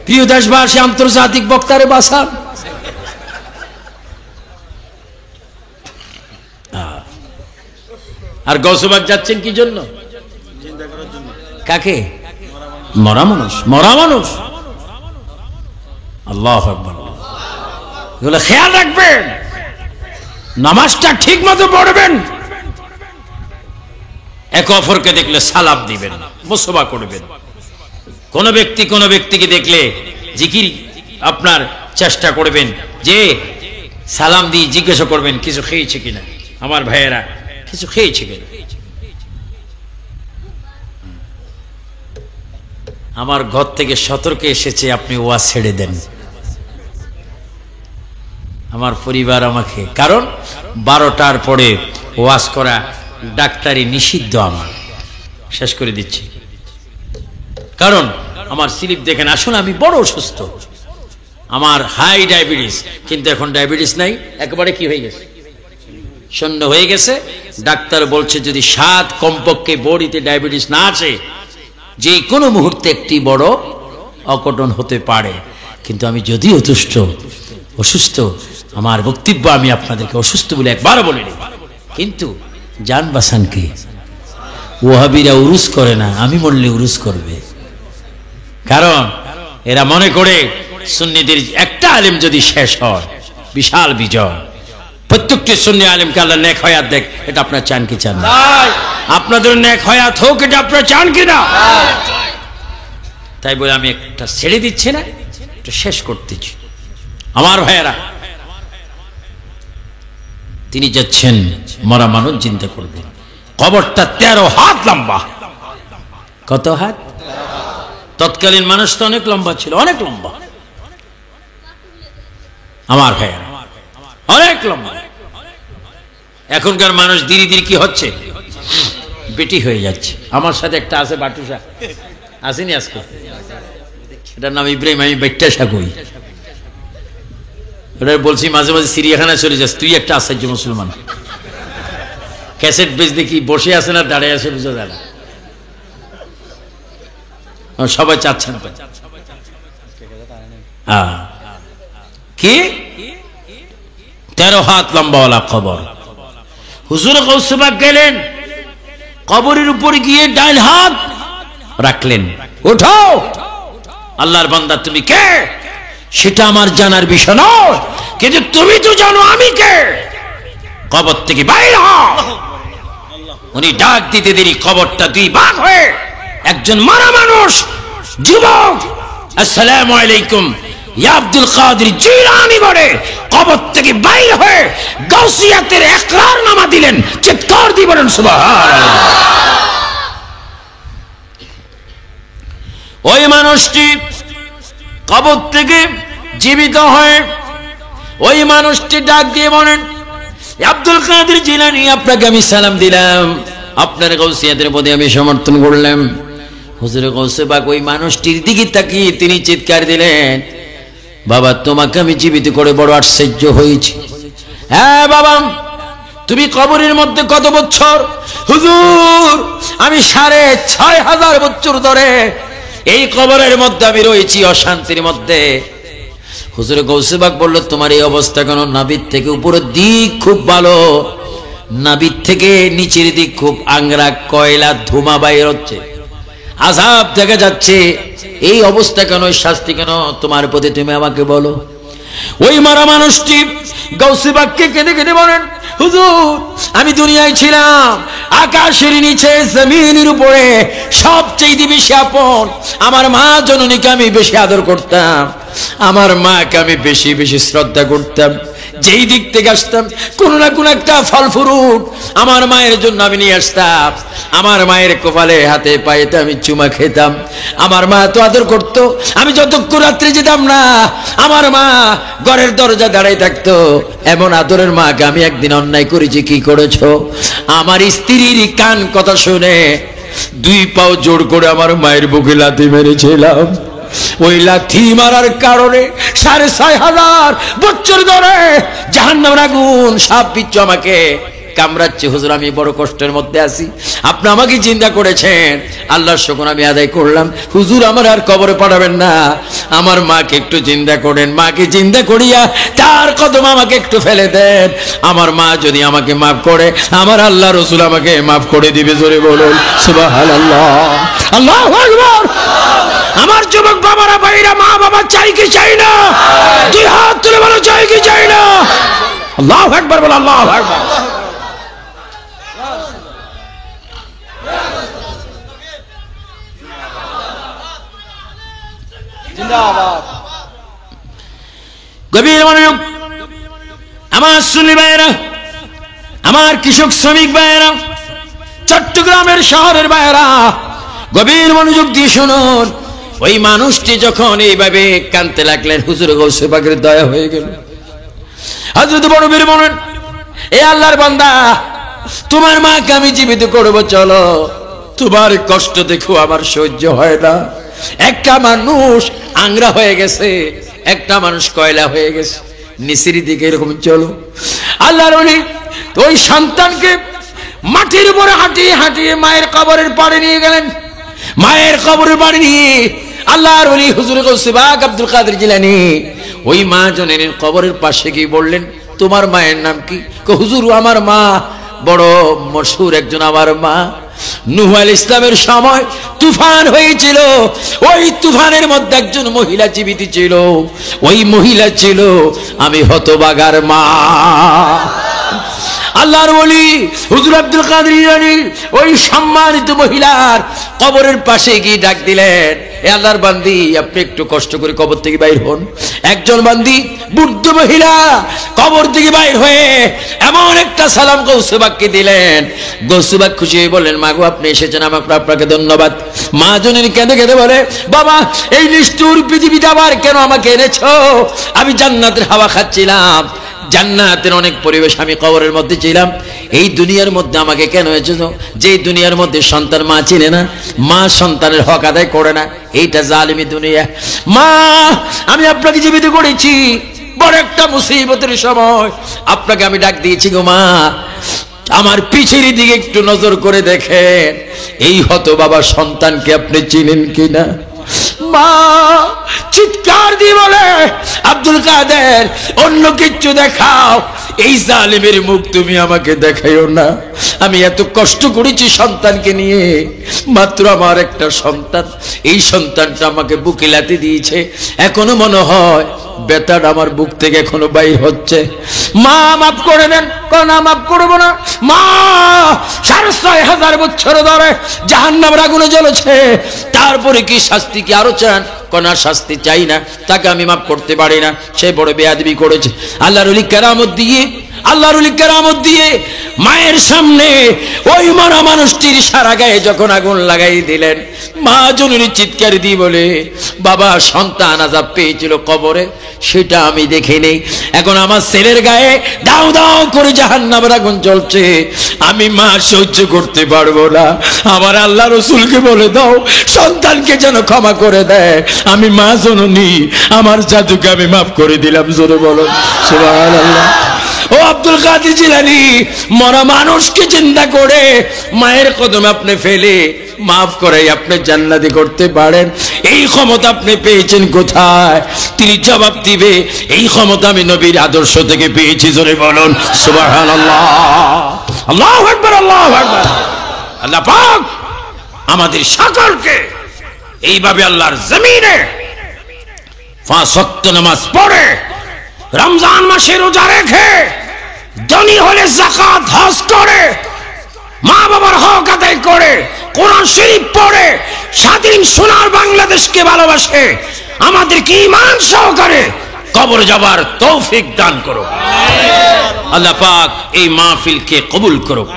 Speaker 1: প্রিয় দেশবাসী, আন্তর্জাতিক বক্তারে বাসান। আর গৌসবাগ যাচ্ছেন কি জন্য? কাকে? মরা মানুষ, মরা মানুষ। আল্লাহু আকবার। এগুলো খেয়াল রাখবেন, নামাজটা ঠিক মতো পড়বেন, এক অপরকে দেখলে সালাম দিবেন, মুসবা করবেন। কোন ব্যক্তিকে দেখলে জিকির আপনার চেষ্টা করবেন, যে সালাম দিয়ে জিজ্ঞাসা করবেন কিছু খেয়েছে কিনা, আমার ভাইয়েরা কিছু খেয়েছে কিনা। আমার ঘর থেকে সতর্কে এসেছে, আপনি ওয়াজ ছেড়ে দেন। আমার পরিবার আমাকে, কারণ 12টার পরে ওয়াজ করা ডাক্তারি নিষিদ্ধ। আমার শেষ করে দিচ্ছি, কারণ আমার স্লিপ দেখেন। আসলে আমি বড় অসুস্থ, আমার হাই ডায়াবেটিস, কিন্তু এখন ডায়াবেটিস নাই, একেবারে কি হয়ে গেছে, শূন্য হয়ে গেছে। ডাক্তার বলছে যদি 7 কমপক্ষে বডিতে ডায়াবেটিস না আছে, যে কোনো মুহূর্তে একটি বড় অঘটন হতে পারে। কিন্তু আমি যদি অসুস্থ, আমার বক্তব্য আমি আপনাদেরকে অসুস্থ বলে একবার বলিনি, কিন্তু জান বাঁচান কি? ওয়াহাবিরা উরুস করে না, আমি মরলে উরুস করবে। কারণ এরা মনে করে সুন্নিদের একটা আলেম যদি শেষ হয় বিশাল বিজয়। প্রত্যেকটি সুন্নি আলেমকে আল্লাহ নেক হায়াত দেখ, এটা আপনারা চান কি চান না? আপনাদের নেক হায়াত হোক, এটা আপনারা চান কি না? তাই বলে আমি একটা ছেড়ে দিচ্ছি না, এটা শেষ করতেছি। আমার ভাইয়েরা, তিনি যাচ্ছেন, মরা মানুষ চিন্তা করবেন। কবরটা 13 হাত লম্বা। কত হাত? তৎকালীন মানুষ তো অনেক লম্বা ছিল, অনেক লম্বা। আমার ভাইয়েরা, অনেক লম্বা। এখনকার মানুষ ধীরে ধীরে কি হচ্ছে, বেটি হয়ে যাচ্ছে। আমার সাথে একটা আছে বাটুসা, আসেনি আজকে, এটার নাম ইব্রাহিম। আমি বেট্টাসা কই, ওটা বলছি মাঝে মাঝে চিড়িয়াখানায় চলে যাস, তুই একটা আশ্চর্য মুসলমান। ক্যাসেট বেচ দেখি বসে আছে না দাঁড়িয়ে আছে বুঝা যায় না। সবাই চাচ্ছেন কি 13 হাত লম্বাওয়ালা কবর। হুজুর গৌসবাগ গেলেন, কবরের উপর গিয়ে ডাইন হাত রাখলেন, ওঠো। আল্লাহর বান্দা তুমি কে সেটা আমার জানার বিষয় নয়, কিন্তু তুমি তো জানো আমি কে। কবর থেকে বাইরে হও। উনি ডাক দিতে দেরি কবরটা 2 ভাগ হয়ে, একজন মারা মানুষ যুবক আসসালামু আলাইকুম ইয়া আব্দুল কাদের জিলানী বলে কবর থেকে বাইরে হয়ে গাউসিয়াতের ইকরারনামা দিলেন। চিৎকার দিয়ে বলেন সুবহানাল্লাহ। ওই মানুষটি কবর থেকে জীবিত হয়ে ওই মানুষটি ডাক দিয়ে বলেন, আব্দুল কাদের জিলানী, আপনাকে আমি সালাম দিলাম, আপনার গাউসিয়াতের প্রতি আমি সমর্থন করলাম। হুজুর গৌসবাগ ওই মানুষটির দিকে তাকিয়ে তিনি চিৎকার দিলেন, বাবা তোমাকে আমি জীবিত করে বড় আশ্চর্য হয়েছি। হ্যাঁ বাবা, তুমি কবরের মধ্যে কত বছর? হুজুর আমি 6500 বছর ধরে এই কবরের মধ্যে আমি রয়েছি, অশান্তির মধ্যে। হুজুর গৌসবাগ বলল, তোমার এই অবস্থা কেন? নাভির থেকে উপরের দিক খুব ভালো, নাভির থেকে নিচের দিক খুব আংরা, কয়লা, ধুমা বাইর হচ্ছে, আযাব দেখা যাচ্ছে। এই অবস্থা কেন, শাস্তি কেন তোমার প্রতি, তুমি আমাকে বলো। ওই মারা মানুষটি গৌসবাগকে কেঁদে কেঁদে বলেন, হুজুর আমি দুনিয়ায় ছিলাম আকাশের নিচে জমিনের উপরে সবচেয়ে বেশি আপন আমার মা জননীকে আমি বেশি আদর করতাম, আমার মাকে আমি বেশি বেশি শ্রদ্ধা করতাম। যেই দিক থেকে আসতাম কোনো না কোনো একটা ফল ফ্রুট আমার মায়ের জন্য আমি নিয়ে আসতাম। আমার মায়ের কপালে হাতে পায়েতে আমি চুমা খেতাম। আমার মা এত আদর করতো, আমি যতক্ষণ রাত্রে যেতাম না আমার মা ঘরের দরজা দাঁড়াই থাকতো। এমন আদরের মাকে আমি একদিন অন্যায় করেছি। কি করেছো? আমার স্ত্রীর কান কথা শুনে 2 পাও জোর করে আমার মায়ের বুকে লাথি মেরেছিলাম। ওই লাথি মারার কারণে 6500 বছর ধরে জাহান্নামের আগুন সাপ বিচ্ছু আমাকে কামড়াচ্ছে। হুজুর আমি বড় কষ্টের মধ্যে আছি, আপনি আমাকে চিন্তা করেছেন, আল্লাহর শুকর আমি আদায় করলাম। হুজুর আমার আর কবরে পাঠাবেন না, আমার মাকে একটু চিন্তা করেন, মাকে চিন্তা করিয়া তার কদম আমাকে একটু ফেলে দেন। আমার মা যদি আমাকে মাফ করে, আমার আল্লাহ রসুল আমাকে মাফ করে দিবে। জোরে বলুন সুবহানাল্লাহ, আল্লাহু আকবার। আমার যুবক বাবারা, ভাইরা, মা বাবা চাই কি চাই না? দুই হাত তুলে বলো চাই কি চাই না? আল্লাহু আকবার বলো, আল্লাহু আকবার। জিন্দাবাদ। গভীর মনোযোগ আমার সুন্নি ভাইয়েরা, আমার কৃষক শ্রমিক ভাইয়েরা, চট্টগ্রামের শহরের ভাইয়েরা, গভীর মনোযোগ দিয়ে শুনুন। ওই মানুষটি যখন এইভাবে কাঁদতে লাগলেন, হুজুর গৌসে পাকের দয়া হয়ে গেল। হযরত বড় বীর বলেন, এ আল্লাহর বান্দা, তোমার মাকে আমি জীবিত করব, চলো। তোমার কষ্ট দেখো আমার সহ্য হয় না। একটা মানুষ আংরা হয়ে গেছে, একটা মানুষ কয়লা হয়ে গেছে, নিচের দিকে এরকম চলো। আল্লাহর ওলি ওই সন্তানকে মাটির উপরে হাঁটিয়ে হাঁটিয়ে মায়ের কবরের পাড়ে নিয়ে গেলেন। মায়ের কবরের পাড়ে নিয়ে আল্লাহর ওলি হুজুর গৌসে পাক আব্দুল কাদের জিলানী ওই মা জনের কবরের পাশে গিয়ে বললেন, তোমার মায়ের নাম কি? হুজুর আমার মা বড় মশহুর একজন, আমার মা নূহ আলাইহিস ইসলামের সময় তুফান হয়েছিল, ওই তুফানের মধ্যে একজন মহিলা জীবিত ছিল, ওই মহিলা ছিল আমি হতভাগার মা। আল্লাহর ওলি হুজুর আব্দুল কাদের জিলানী ওই সম্মানিত মহিলার কবরের পাশে গিয়ে ডাক দিলেন, এ আল্লাহর বান্দি, আপনি একটু কষ্ট করে কবর থেকে বাইর হন। একজন বান্দি বৃদ্ধ মহিলা কবর থেকে বাইর হয়ে এমন একটা সালাম গৌসে পাককে দিলেন। গৌসে পাক খুশি হয়ে বললেন, মা গো আপনি এসেছেন, আপনাকে ধন্যবাদ। মা জনের কেঁদে কেঁদে বলে, বাবা এই নিষ্ঠুর পৃথিবীতে আবার কেন আমাকে এনেছো? আমি জান্নাতের হাওয়া খাচ্ছিলাম, জান্নাতের অনেক পরিবেশ, আমি কবরের মধ্যে ছিলাম। এই দুনিয়ার মধ্যে আমাকে কেন এনেছো? যে দুনিয়ার মধ্যে সন্তান মা চিনে না, মা সন্তানের হক আদায় করে না, এইটা জালিমি দুনিয়া। মা আমি আপনাকে জীবিত করেছি, বড় একটা মুসিবতের সময় আপনাকে আমি ডাক দিয়েছি গো মা, আমার পিছের দিকে একটু নজর করে দেখেন, এই হত বাবা সন্তানকে আপনি চিনেন কিনা? মা চিৎকার দিয়ে বলে, আব্দুল কাদের অন্য কিছু দেখাও, এই জালিমের মুখ তুমি আমাকে দেখাইও না। আমি এত কষ্ট করেছি সন্তানকে নিয়ে, মাত্র আমার একটা সন্তান, এই সন্তানটা আমাকে বুকে লাথি দিয়েছে, এখনো মনে হয় বেতাটা আমার বুক থেকে এখনো বাইর হচ্ছে। মা মাফ করে দেন। না মাফ করবো না মা, 6,500 বছর ধরে জাহান্নামের আগুনে জ্বলেছে, তারপরে কি শাস্তি কি আরো চান? কোন শাস্তি চাই না, তাকে আমি মাফ করতে পারি না, সে বড় বেয়াদবি করেছে। আল্লাহর ওলি কেরামত দিয়ে, আল্লাহর ওলি কেরামত দিয়ে মায়ের সামনে ওই মরা মানুষটির সারা গায়ে যখন আগুন লাগাই দিলেন, মা জননী চিৎকার দিয়ে বলে, বাবা সন্তান আযাব পেয়েছিল কবরে, সেটা আমি দেখি নেই, এখন আমার ছেলের গায়ে দাও দাও করে জাহান্নামের আগুন জ্বলছে, আমি মা সহ্য করতে পারবো না। আমার আল্লাহ রসুলকে বলে দাও সন্তানকে যেন ক্ষমা করে দেয়, আমি মা জননী আমার জাদুকে আমি মাফ করে দিলাম। জোরে বলো সুবহানাল্লাহ। ও আব্দুল কাদের জিলানী, মরা মানুষকে চিন্তা করে মায়ের কদমে আপনি ফেলে মাফ করাই আপনি জান্নাতি করতে পারেন, এই ক্ষমতা আপনি পেয়েছেন কোথায়? তিনি জবাব দিবে, এই ক্ষমতা আমি নবীর আদর্শ থেকে পেয়েছি। জোরে বলুন সুবহানাল্লাহ, আল্লাহু আকবার, আল্লাহু আকবার। আল্লাহ পাক আমাদের সকলকে এইভাবে আল্লাহর জমিনে 5 ওয়াক্ত নামাজ পড়ে, রমজান মাসে রোজা রেখে, ধনী হলে যাকাত হজ করে, মা বাবার হক আদায় করে, কোরআন শরীফ পড়ে, স্বাধীন সোনার বাংলাদেশকে ভালোবাসে, আমাদেরকে ঈমান সহকারে কবরে যাবার তৌফিক দান করুক। আল্লাহ পাক এই মাহফিলকে কবুল করুক।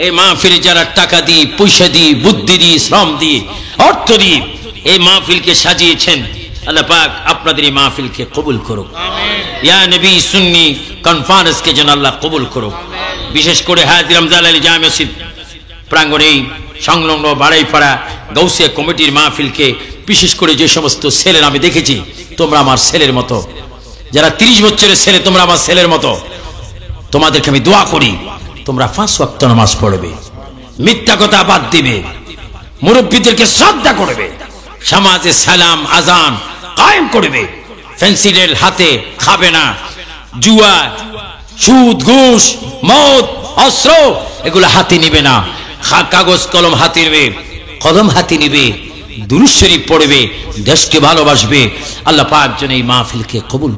Speaker 1: এই মাহফিলে যারা টাকা দিয়ে, পয়সা দিয়ে, বুদ্ধি দিয়ে, শ্রম দিয়ে, অর্থ দিয়ে এই মাহফিলকে সাজিয়েছেন, আল্লাহ পাক আপনাদের এই মাহফিলকে কবুল করুক। ইয়া নবী সুন্নি কনফারেন্সকে যেন আল্লাহ কবুল করুক। বিশেষ করে হাজী রমজান আলী জামে মসজিদ প্রাঙ্গণে সংলগ্ন বাড়াইপাড়া গাউসিয়া কমিটির মাহফিলকে, বিশেষ করে যে সমস্ত ছেলেরা আমি দেখেছি, তোমরা আমার ছেলের মতো, যারা 30 বছরের ছেলে, তোমরা আমার ছেলের মতো, তোমাদেরকে আমি দোয়া করি তোমরা 5 ওয়াক্ত নামাজ পড়বে, মিথ্যা কথা বাদ দিবে, মুরব্বীদেরকে শ্রদ্ধা করবে, সমাজে সালাম আজান কায়েম করবে, ফেন্সিডেল হাতে খাবে না, জুয়া সুদ ঘুষ মদ অস্ত্র এগুলো হাতে নিবে না, কাগজ কলম হাতে নেবে, কলম হাতে নিবে, দুরূদ শরীফ পড়বে, দেশকে ভালোবাসবে। আল্লাহ পাক যেন এই মাহফিলকে কবুল